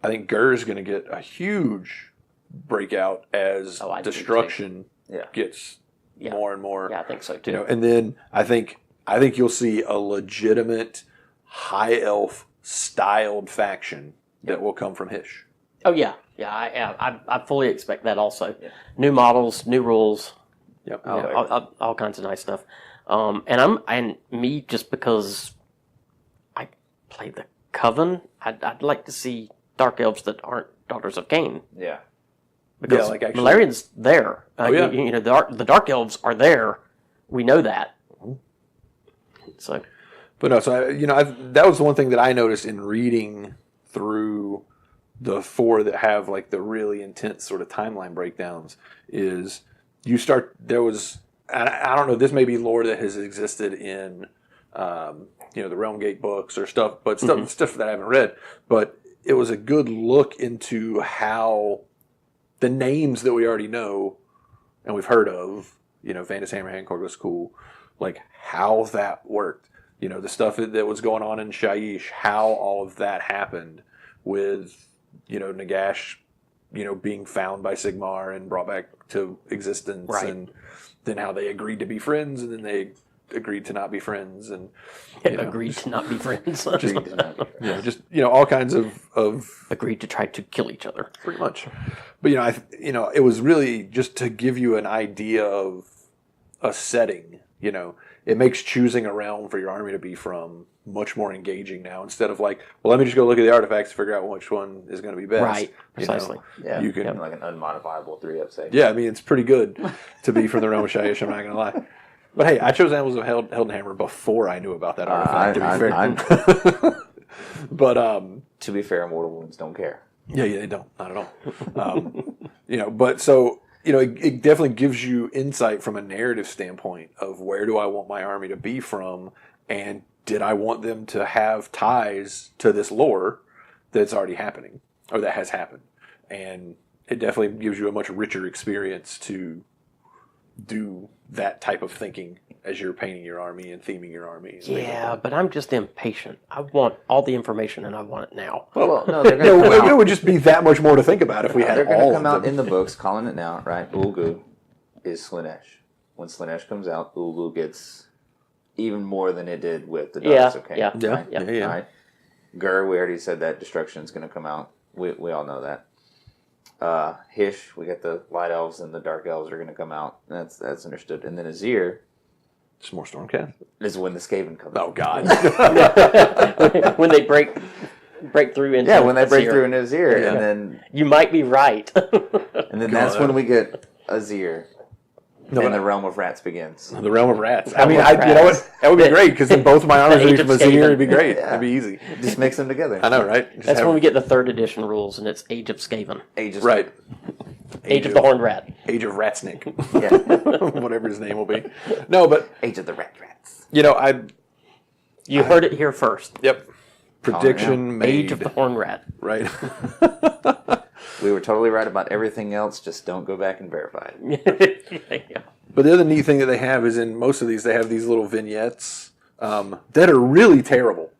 I think Ghur is going to get a huge breakout as destruction gets more and more. Yeah, I think so too. And then I think you'll see a legitimate high elf styled faction that will come from Hysh. Oh yeah. I fully expect that also. Yeah. New models, new rules. Yep. All kinds of nice stuff. Just because I play the Coven, I'd like to see Dark Elves that aren't Daughters of Cain. Yeah. Because Malarian's there. The Dark Elves are there. We know that. So. But no, that was the one thing that I noticed in reading through the 4 that have like the really intense sort of timeline breakdowns is there was, I don't know, this may be lore that has existed in, the Realm Gate books or stuff, but stuff that I haven't read, but it was a good look into how the names that we already know and we've heard of, Vandus Hammerhand, Korgo's Cool, like how that worked. The stuff that was going on in Shyish, how all of that happened with, Nagash, being found by Sigmar and brought back to existence, and then how they agreed to be friends, and then they agreed to not be friends, and agreed to not be friends. All kinds of agreed to try to kill each other, pretty much. But it was really just to give you an idea of a setting. It makes choosing a realm for your army to be from much more engaging now, instead of like, well, let me just go look at the artifacts to figure out which one is going to be best. Right, precisely. You can like an unmodifiable 3-up save. Yeah, I mean, it's pretty good to be from the realm of Shyish, I'm not going to lie. But hey, I chose Annals of Heldenhammer before I knew about that artifact, to be fair. But to be fair, Mortal Wounds don't care. Yeah, they don't. Not at all. But so... it definitely gives you insight from a narrative standpoint of where do I want my army to be from, and did I want them to have ties to this lore that's already happening, or that has happened. And it definitely gives you a much richer experience to do that type of thinking as you're painting your army and theming your army. Yeah, but I'm just impatient. I want all the information and I want it now. Well, no, they're going to it would just be that much more to think about if we had all of them. They're going to come out in the books, calling it now, right? Ulgu is Slaanesh. When Slaanesh comes out, Ulgu gets even more than it did with the Daughters of Cain. Yeah. Right? Ghur, we already said that destruction is going to come out. We all know that. Hysh, we got the Light Elves and the Dark Elves are going to come out. That's understood. And then Azyr, it's more Stormcast. Is when the Skaven comes. Oh God! When they break through into when they break through into Azyr, and then you might be right. And then that's when we get Azyr, and the Realm of Rats begins. The Realm of Rats. I mean, you know what? That would be great because then both of my armies would be from Azyr. It'd be great. It'd be easy. Just mix them together. I know, right? That's when we get the 3rd edition rules, and it's Age of Skaven. Right. Age of the Horned Rat. Age of Ratsnick. Whatever his name will be. No, but Age of the Rats. You heard it here first. Yep. Prediction made. Age of the Horned Rat. Right. We were totally right about everything else. Just don't go back and verify it. But the other neat thing that they have is in most of these, they have these little vignettes that are really terrible.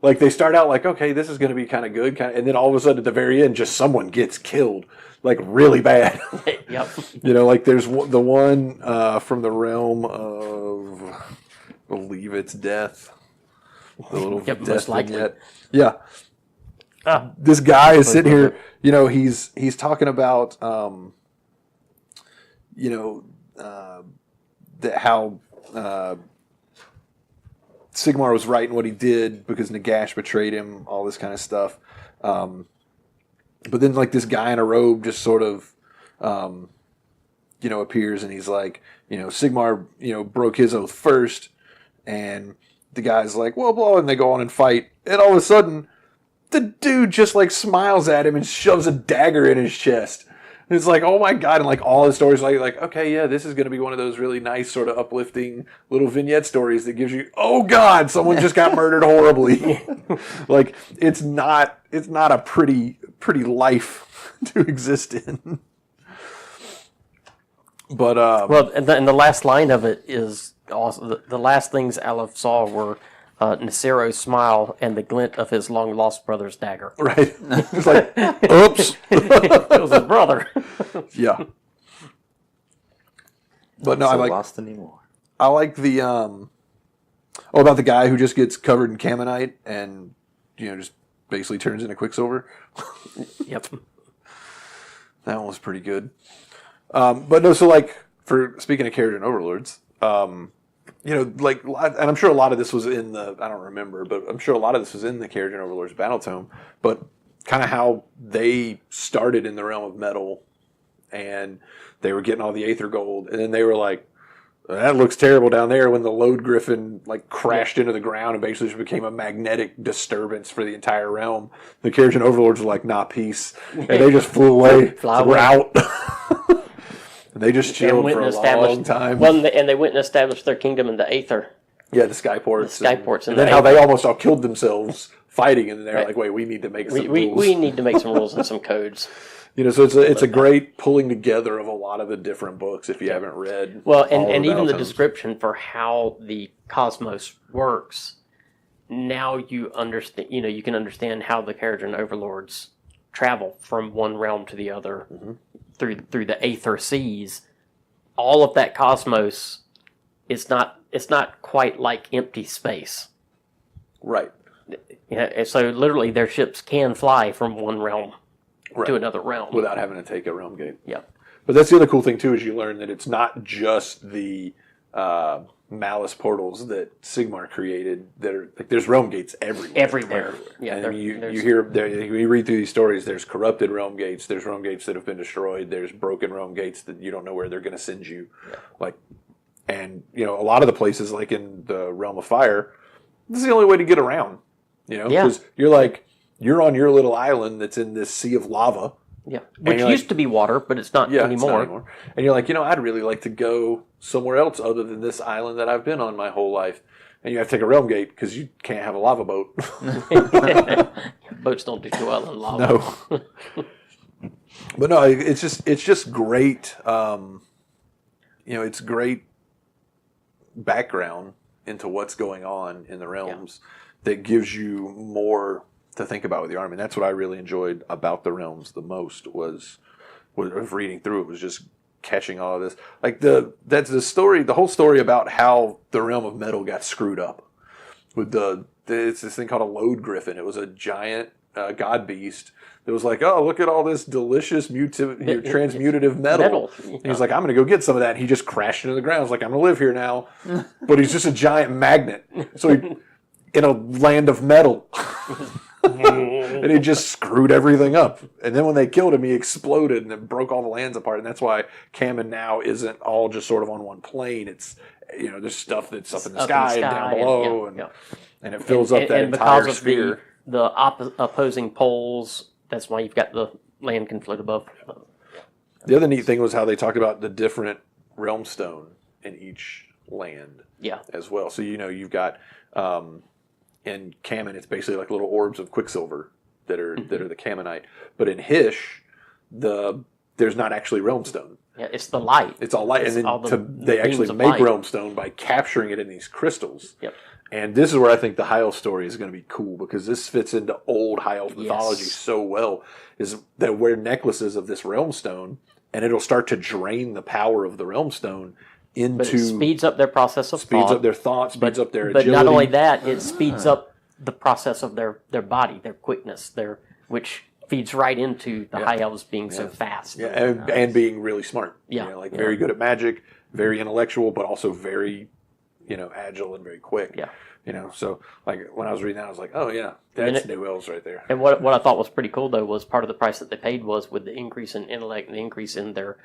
Like they start out like, okay, this is going to be kind of good, and then all of a sudden at the very end, just someone gets killed. like really bad. Yep. You know, like there's the one from the realm of, I believe it's death. The little Yep, death most likely. vignette. Yeah. This guy is sitting here, you know, he's talking about, you know, how Sigmar was right in what he did because Nagash betrayed him, all this kind of stuff. But then, like, this guy in a robe just sort of, you know, appears and he's like, you know, Sigmar, you know, broke his oath first. And the guy's like, well, blah, and they go on and fight. And all of a sudden, the dude just, like, smiles at him and shoves a dagger in his chest. And it's like, oh my God. And, like, all his stories are like, okay, yeah, this is going to be one of those really nice, sort of uplifting little vignette stories that gives you, oh God, someone just got murdered horribly. Like, it's not a pretty life to exist in. But, Well, and the last line of it is also the last things Aleph saw were Nasiro's smile and the glint of his long-lost brother's dagger. right. It's like, oops. It was his brother. Yeah. But no, so I like lost anymore. the about the guy who just gets covered in Camonite and, you know, just basically turns into Quicksilver. Yep. That one was pretty good. But no, so like for speaking of character and overlords, you know, like, and I'm sure a lot of this was in I don't remember, but I'm sure a lot of this was in the character and overlords battle tome. But kind of how they started in the realm of metal, and they were getting all the Aether Gold, and then they were like, that looks terrible down there when the Load Griffin like crashed into the ground and basically just became a magnetic disturbance for the entire realm. The character and overlords were like, nah, peace. And they just flew away. Fly We're away. out. And they just And chilled went for and a long established time. Well, and they went and established their kingdom in the Aether. Yeah, the Skyports. The Skyports And and then the how they Aether. almost all killed themselves fighting, and they're Right. like, wait, we need to make some We rules. we need to make some rules and some codes. You know, so it's a great pulling together of a lot of the different books if you haven't read. Well, all and of even the Battletoads. description for how the cosmos works. Now you understand. You know, you can understand how the Kharadron overlords travel from one realm to the other through the Aether seas. All of that cosmos is not. It's not quite like empty space. Right. Yeah, and so literally their ships can fly from one realm Right. to another realm. Without having to take a realm gate. Yeah. But that's the other cool thing too, is you learn that it's not just the malice portals that Sigmar created. That are like there's realm gates everywhere. Everywhere. Yeah. And there- you there's- hear there, you read through these stories. There's corrupted realm gates. There's realm gates that have been destroyed. There's broken realm gates that you don't know where they're going to send you. Like, and you know, a lot of the places, like in the realm of fire, this is the only way to get around. You know, Yeah. because you're on your little island that's in this sea of lava. Yeah. Which you're used like- to be water, but it's not Yeah, anymore. it's not anymore. And you're like, you know, I'd really like to go somewhere else other than this island that I've been on my whole life. And you have to take a realm gate because you can't have a lava boat. Boats don't do too well in lava. No. But no, it's just great. You know, it's great background into what's going on in the realms that gives you more to think about with the army. And that's what I really enjoyed about the realms the most was reading through it, was just catching all of this. Like that's the story, the whole story about how the realm of metal got screwed up with it's this thing called a load griffin. It was a giant god beast that was like, oh, look at all this delicious transmutative metal. And he's like, I'm going to go get some of that. And he just crashed into the ground. He's like, I'm going to live here now. But he's just a giant magnet. So he, in a land of metal. And he just screwed everything up. And then when they killed him, he exploded and it broke all the lands apart. And that's why Chamon now isn't all just sort of on one plane. It's, you know, there's stuff that's up in the sky and down below. And it fills up that entire because sphere. of the opposing poles, that's why you've got the land can float above. The other neat thing was how they talked about the different realm stone in each land Yeah. as well. So, you know, you've got in Chamon, it's basically like little orbs of quicksilver that are the Camonite. But in Hysh, there's not actually realm stone. Yeah, it's the light. It's all light. It's and all then the they actually beams of make light. realm stone by capturing it in these crystals. Yep. And this is where I think the High Elf story is going to be cool, because this fits into old High Elf mythology so well, is that wear necklaces of this realm stone, and it'll start to drain the power of the realm stone into... But it speeds up their process of thought. Speeds up their thought, speeds up their But agility. not only that, it speeds up the process of their body, their quickness, which feeds right into the High Elves being so fast. Yeah, and being really smart. Yeah. You know, very good at magic, very intellectual, but also very, agile and very quick. Yeah. So like when I was reading that, I was like, oh yeah, that's new elves right there. And what I thought was pretty cool, though, was part of the price that they paid was with the increase in intellect and the increase in their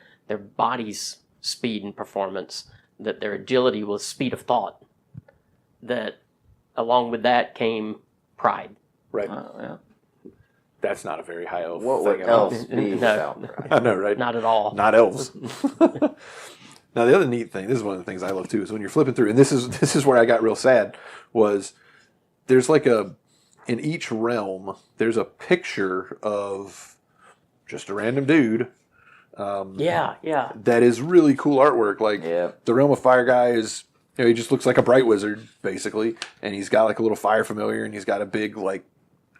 body's speed and performance, that their agility was speed of thought. That along with that came pride. Right. Yeah. That's not a very high elf What thing would at all. elves be No. without pride? I know, right? Not at all. Not elves. Now the other neat thing, this is one of the things I love too, is when you're flipping through, and this is where I got real sad, was there's like in each realm, there's a picture of just a random dude. Yeah. That is really cool artwork. Like the realm of fire guy is, he just looks like a bright wizard basically, and he's got like a little fire familiar, and he's got a big like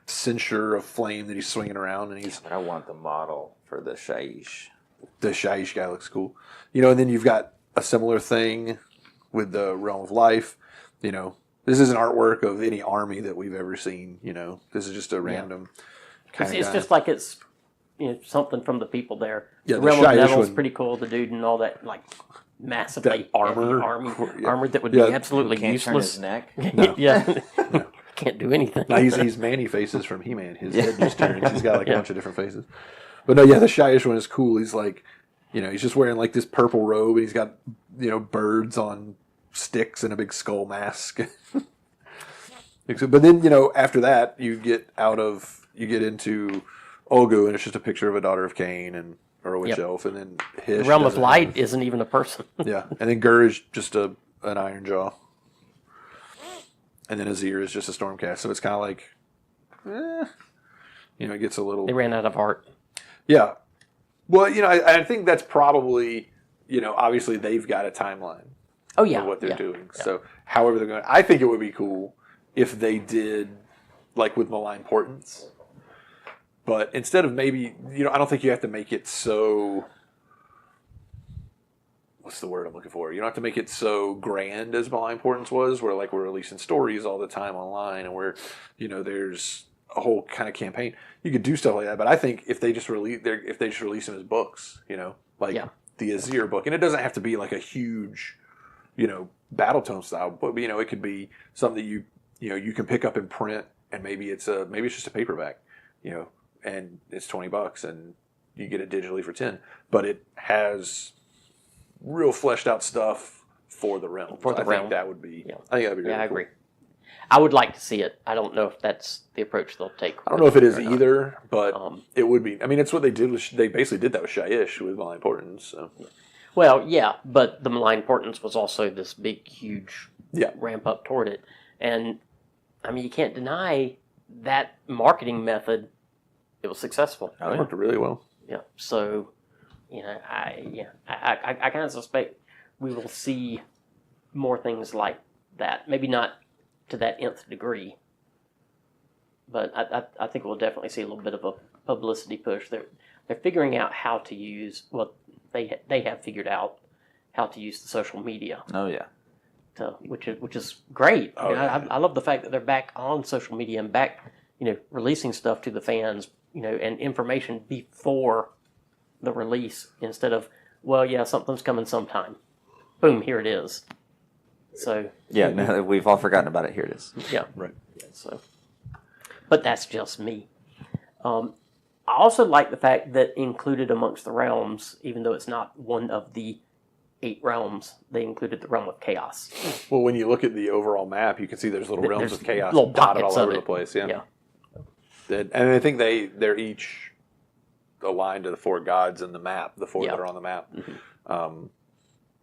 censer of flame that he's swinging around, and But I want the model for the Shyish. the Shyish guy looks cool. And then you've got a similar thing with the realm of life. This isn't artwork of any army that we've ever seen. This is just a random kind of It's guy. just like it's something from the people there. Yeah, the the realm of Shyish Neville's one- pretty cool. The dude and all that, like massively That armor. heavy Yeah. armor that would Yeah. be absolutely Can't turn useless. his neck. Yeah, can't do anything. No, he's Manny faces from He-Man. His head just turns. He's got like a Yeah. bunch of different faces. But no, the Shyish one is cool. He's like, he's just wearing like this purple robe, and he's got, birds on sticks and a big skull mask. But then, after that, you get into Ulgu, and it's just a picture of a daughter of Cain or a witch elf, and then Hysh. The realm of doesn't light have- isn't even a person. Yeah, and then Ghur is just an iron jaw. And then Azyr is just a stormcast. So it's kind of like, it gets a little... They ran out of art. Yeah. Well, I think that's probably, obviously they've got a timeline Oh yeah, of what they're yeah. doing. So however they're going, I think it would be cool if they did like with Malign Portents. But instead of maybe, I don't think you have to make it so... What's the word I'm looking for? You don't have to make it so grand as Malign Portents was, where like we're releasing stories all the time online, and where, there's a whole kind of campaign. You could do stuff like that, but I think if they just release them as books, like the Azyr book, and it doesn't have to be like a huge, Battletome style book, but it could be something that you can pick up in print, and maybe it's just a paperback, and it's $20, and you get it digitally for 10, but it has real fleshed out stuff for the realm. For the I realm. think that would be. Yeah. I think that'd be really I cool. agree. I would like to see it. I don't know if that's the approach they'll take. I don't know if it is or not. either, but it would be. I mean, it's what they did. They basically did that with Shyish with Malign Portents. So. Well, yeah, but the Malign Portents was also this big, huge Yeah. ramp up toward it. And, I mean, you can't deny that marketing method, it was successful. It worked really well. Yeah. So, I kind of suspect we will see more things like that. Maybe not to that nth degree, but I think we'll definitely see a little bit of a publicity push. They're figuring out how to use they have figured out how to use the social media. Oh yeah. Which is great. Oh, yeah. I love the fact that they're back on social media and back, releasing stuff to the fans, and information before the release instead of, something's coming sometime. Boom, here it is. So Yeah, no, we've all forgotten about it. Here it is. yeah, Right. so, but that's just me. I also like the fact that included amongst the realms, even though it's not one of the 8 realms, they included the realm of chaos. Well, when you look at the overall map, you can see there's little realms There's of chaos little dotted pockets all of over it. the place. Yeah. Yeah. And I think they're each aligned to the 4 gods in the map, the 4 Yeah. that are on the map. Mm-hmm.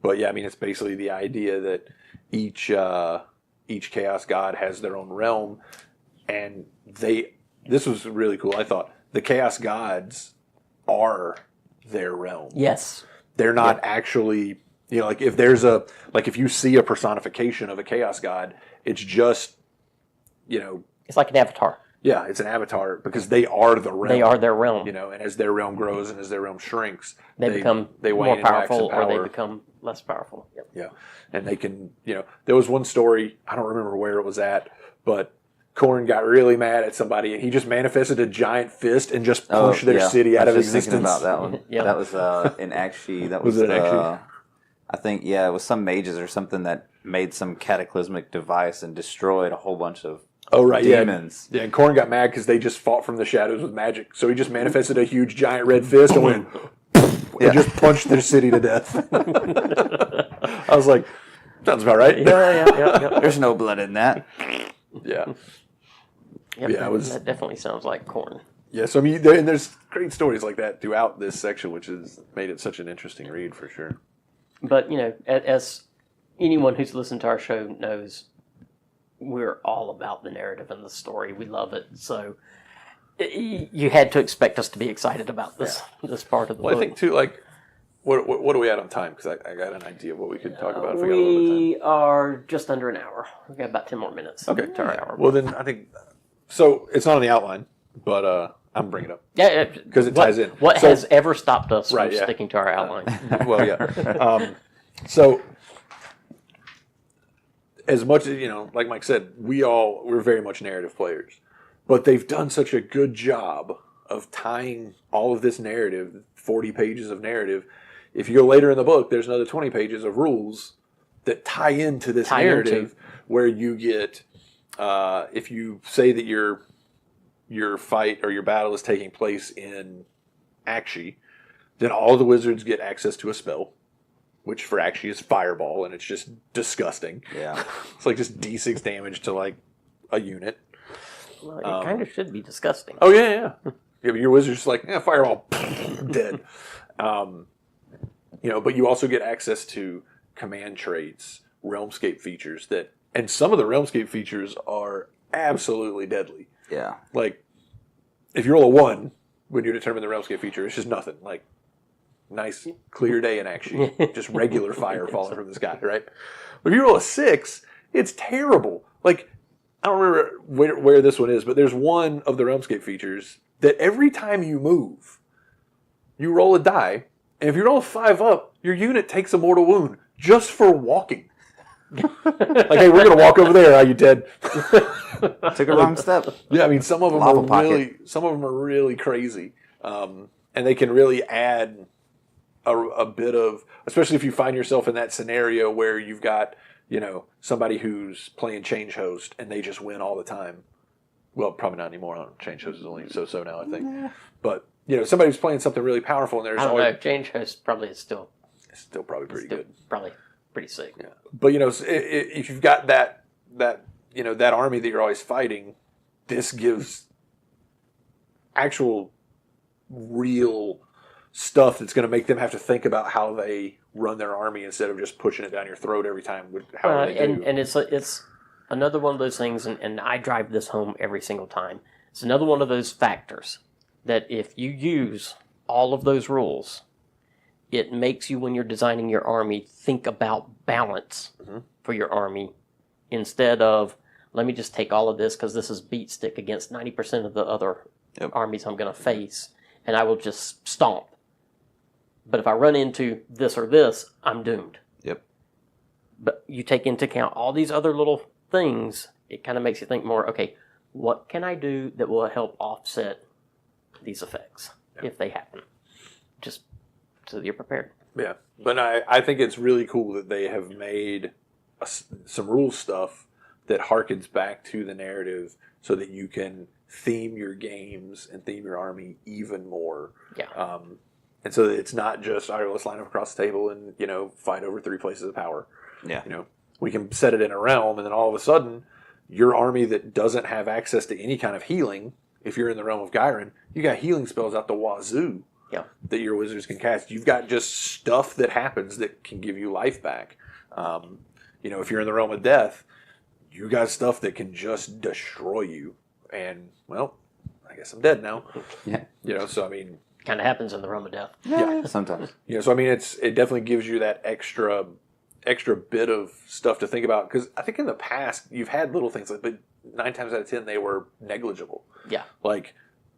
But yeah, I mean, it's basically the idea that each chaos god has their own realm, and this was really cool. I thought the chaos gods are their realm. Yes. They're not actually, like if there's if you see a personification of a chaos god It's just, you know, It's like an avatar. yeah, it's an avatar because they are the realm. They are their realm. You know, and as their realm grows and as their realm shrinks, They become wane more and wax in powerful, or they power. become less powerful. Yep. Yeah, and they can, you know, there was one story, I don't remember where it was at, but Khorne got really mad at somebody and he just manifested a giant fist and just punched their city out of existence. Thinking about that one. Yeah. That was in Aqshy. That Was it in Aqshy? I think, yeah, it was some mages or something that made some cataclysmic device and destroyed a whole bunch of demons. Yeah, and Khorne got mad because they just fought from the shadows with magic. So he just manifested a huge giant red fist and went and just punched their city to death. I was like, sounds about right. Yeah. There's no blood in that. Yeah. Yep, Yeah, it was- that definitely sounds like corn. Yeah, so I mean, there's great stories like that throughout this section, which has made it such an interesting read for sure. But, you know, as anyone who's listened to our show knows, we're all about the narrative and the story. We love it. So you had to expect us to be excited about this part of the book. Well, I think, too, like, what are we at on time? Because I got an idea of what we could talk about if we got a little bit of time. We are just under an hour. We've got about 10 more minutes Okay. to our hour. Well, then I think, so it's not on the outline, but I'm bringing it up. Yeah, 'Cause it ties in. What So- has ever stopped us Right, from yeah. sticking to our outline? Well, yeah. So, as much as, you know, like Mike said, we're very much narrative players. But they've done such a good job of tying all of this narrative, 40 pages of narrative. If you go later in the book, there's another 20 pages of rules that tie into this narrative where you get, if you say that your fight or your battle is taking place in Aqshy, then all the wizards get access to a spell, which for Aqshy is Fireball, and it's just disgusting. Yeah. It's like just D6 damage to like a unit. Well, it kind of should be disgusting. Oh yeah. Yeah, but your wizard's just like, yeah, Fireball, dead. You know, but you also get access to command traits, Realmscape features and some of the Realmscape features are absolutely deadly. Yeah. Like, if you roll a 1 when you determine the Realmscape feature, it's just nothing. Like, nice, clear day in action. Just regular fire falling from the sky, right? But if you roll a 6, it's terrible. Like, I don't remember where this one is, but there's one of the Realmscape features that every time you move, you roll a die, and if you roll a 5 up, your unit takes a mortal wound just for walking. Like, hey, we're going to walk over there. Are you dead? Took a wrong step. Yeah, I mean, some of them Lava are really crazy, and they can really add a bit of, especially if you find yourself in that scenario where you've got, you know, somebody who's playing Change Host and they just win all the time. Well, probably not anymore. Change Host is only so now, I think. Yeah. But you know, somebody who's playing something really powerful, and there's I don't always know. Change Host probably is still probably pretty good. Probably pretty sick. Yeah. But you know, if you've got that you know, that army that you're always fighting, this gives actual real stuff that's going to make them have to think about how they run their army instead of just pushing it down your throat every time with how they do. And it's another one of those things, and I drive this home every single time. It's another one of those factors that if you use all of those rules, it makes you, when you're designing your army, think about balance for your army instead of, let me just take all of this because this is beat stick against 90% of the other armies I'm going to face, and I will just stomp. But if I run into this or this, I'm doomed. Yep. But you take into account all these other little things, it kind of makes you think more, okay, what can I do that will help offset these effects if they happen? Just so that you're prepared. Yeah, but I think it's really cool that they have made some rule stuff that harkens back to the narrative so that you can theme your games and theme your army even more. Yeah. And so that it's not just, all right, let's line up across the table and, you know, fight over 3 places of power. Yeah. You know, we can set it in a realm, and then all of a sudden, your army that doesn't have access to any kind of healing, if you're in the realm of Ghyran, you got healing spells out the wazoo that your wizards can cast. You've got just stuff that happens that can give you life back. You know, if you're in the realm of death, you got stuff that can just destroy you. And, well, I guess I'm dead now. Yeah. You know, so I mean, Kind of happens in the realm of death. Yeah. Sometimes. you know, so I mean, it definitely gives you that extra extra bit of stuff to think about. Because I think in the past, you've had little things, but 9 times out of 10, they were negligible. Yeah. Like,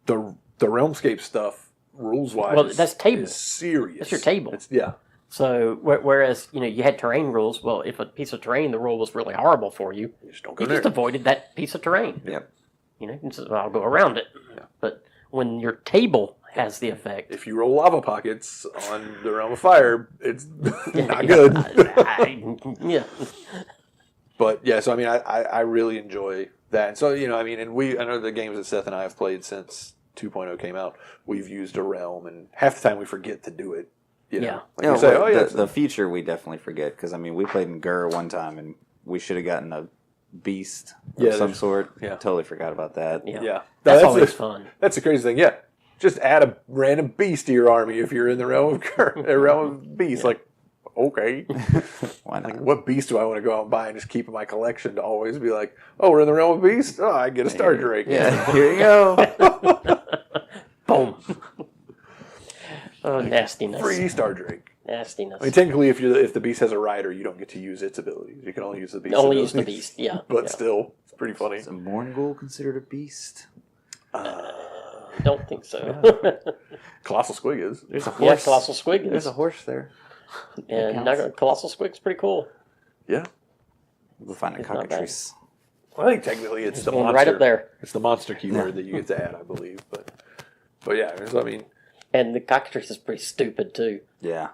the Realmscape stuff, rules-wise, Well, that's table. is serious. That's your table. Yeah. So, whereas, you had terrain rules, well, if a piece of terrain, the rule was really horrible for you, You just don't go you there. just avoided that piece of terrain. Yep. And so, I'll go around it. Yeah. But when your table has the effect, If you roll lava pockets on the Realm of Fire, it's not good. yeah. But yeah, so I mean, I really enjoy that. And so, I mean, I know the games that Seth and I have played since 2.0 came out, we've used a realm, and half the time we forget to do it. Yeah. Like we say, oh yeah, the future we definitely forget, because I mean, we played in Ghur one time and we should have gotten a beast of some sort. yeah. Totally forgot about that. Yeah. yeah. That's No, always fun. That's the crazy thing. Yeah, just add a random beast to your army if you're in the realm of Ghur, a realm of beasts. Like, okay, Why not? like what beast do I want to go out and buy and just keep in my collection to always be like, oh, we're in the realm of beasts. Oh, I get a Star Drake. Yeah, here you go. Boom. Oh, nastiness. Free Star Drake. Nastiness. I mean, technically, if the beast has a rider, you don't get to use its abilities. You can only use the beast. Only use the abilities. beast, yeah. But yeah. still, it's pretty funny. Is a Morngul considered a beast? Don't think so. Colossal Squig is. There's a Yeah, Colossal Squig There's is. a horse there. And Colossal Squig's pretty cool. Yeah. We'll find a It's not bad. cockatrice. Well, I think technically it's the one monster. right up there. It's the monster keyword that you get to add, I believe. But yeah, so, I mean, And the cockatrice is pretty stupid, too. Yeah.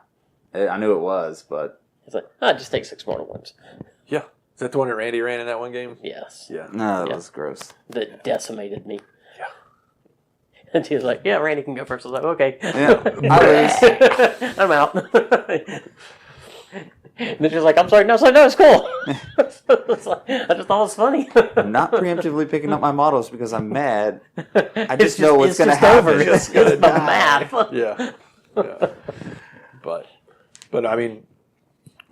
I knew it was, but It's like, it just takes 6 mortal wounds. yeah. Is that the one that Randy ran in that one game? Yes. Yeah. no, that Yeah. was gross. That decimated me. Yeah. And she was like, yeah, Randy can go first. I was like, okay. Yeah, I was. I'm out. And then she was like, I'm sorry. No, it's cool. It's like, I just thought it was funny. I'm not preemptively picking up my models because I'm mad. I It's just know what's it's going to just happen. over. It's gonna the die. math. Yeah. Yeah. But I mean,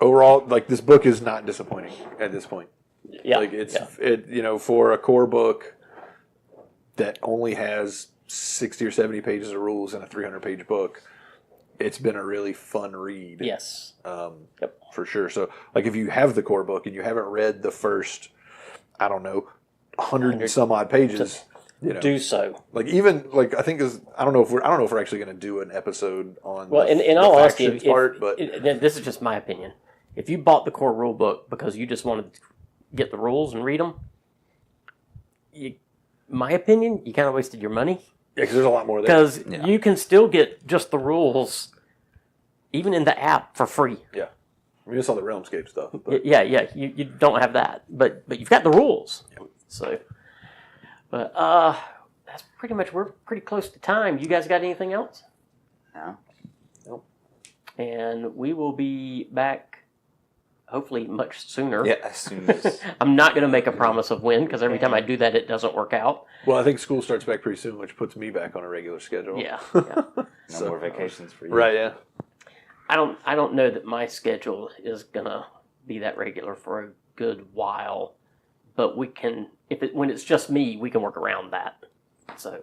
overall, like, this book is not disappointing at this point. Yeah. Like, it's yeah. for a core book that only has 60 or 70 pages of rules in a 300-page book, it's been a really fun read. Yes. Yep. For sure. So, like, if you have the core book and you haven't read the first, I don't know, 100 and some odd pages, Do so. like, even like I think I don't know if we're actually going to do an episode on Well, in the all honesty, factions part, but this is just my opinion. If you bought the core rule book because you just wanted to get the rules and read them, my opinion, you kind of wasted your money. yeah, because there's a lot more there. Because you can still get just the rules, even in the app, for free. Yeah, I mean, it's all the Realmscape stuff. But Yeah, you don't have that, but you've got the rules. So, but that's pretty much, we're pretty close to time. You guys got anything else? No. Nope. And we will be back hopefully much sooner. Yeah, as soon as. I'm not going to make a promise of when, because every time I do that, it doesn't work out. well, I think school starts back pretty soon, which puts me back on a regular schedule. Yeah. No more vacations for you. Right. Yeah. I don't know that my schedule is gonna be that regular for a good while, but we can, when it's just me, we can work around that. So,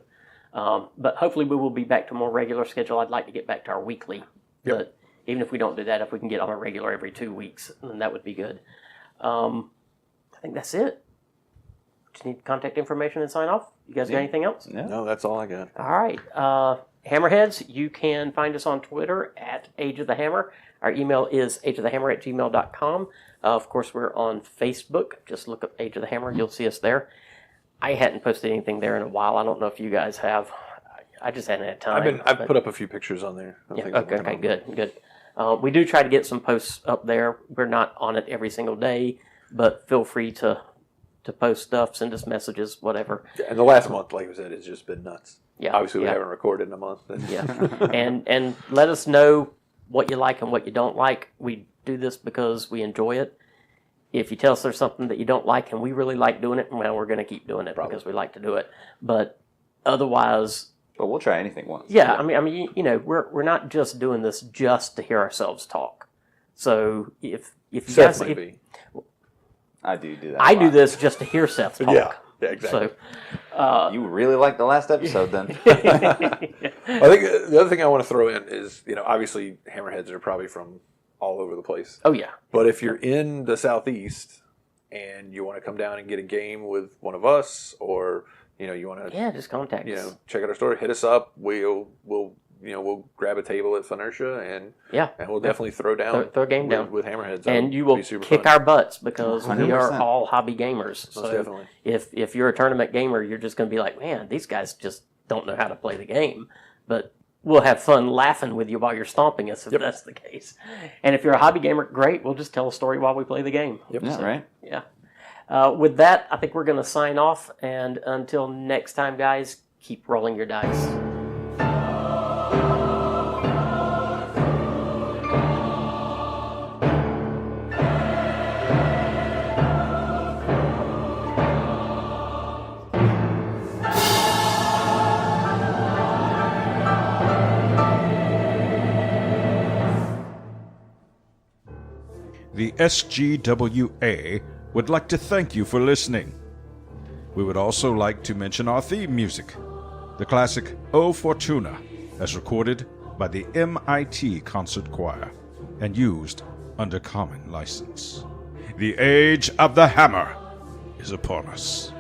but hopefully we will be back to a more regular schedule. I'd like to get back to our weekly, but even if we don't do that, if we can get on a regular every 2 weeks, then that would be good. I think that's it. Just need contact information and sign off. You guys got anything else? Yeah. No, that's all I got. All right. Hammerheads, you can find us on Twitter at Age of the Hammer. Our email is ageofthehammer@gmail.com. Of course, we're on Facebook. Just look up Age of the Hammer. You'll see us there. I hadn't posted anything there in a while. I don't know if you guys have. I just hadn't had time. I've put up a few pictures on there. Yeah, okay, good. We do try to get some posts up there. We're not on it every single day, but feel free to post stuff, send us messages, whatever. And the last month, like I said, it's just been nuts. Yeah, Obviously, we yeah. haven't recorded in a month. Yeah, and let us know what you like and what you don't like. We do this because we enjoy it. If you tell us there's something that you don't like and we really like doing it, well, we're going to keep doing it because we like to do it. But otherwise, But we'll try anything once. yeah. I mean, we're not just doing this just to hear ourselves talk. So if you guys, Definitely I do that. I a do lot. this just to hear Seth talk. Yeah, exactly. So You really liked the last episode then. I think the other thing I want to throw in is, obviously Hammerheads are probably from all over the place. Oh yeah. But if you're in the Southeast and you want to come down and get a game with one of us, or you want to Just contact us. check out our store, hit us up. We'll grab a table at Phoenicia and we'll definitely throw down throw a game down with Hammerheads. And you will kick our butts because we are 100%. all hobby gamers. So definitely. if you're a tournament gamer, you're just going to be like, man, these guys just don't know how to play the game. But we'll have fun laughing with you while you're stomping us if that's the case. And if you're a hobby gamer, great. We'll just tell a story while we play the game. Yep. Yeah, right. Yeah. With that, I think we're going to sign off. And until next time, guys, keep rolling your dice. The SGWA would like to thank you for listening. We would also like to mention our theme music, the classic O Fortuna, as recorded by the MIT Concert Choir and used under common license. The age of the hammer is upon us.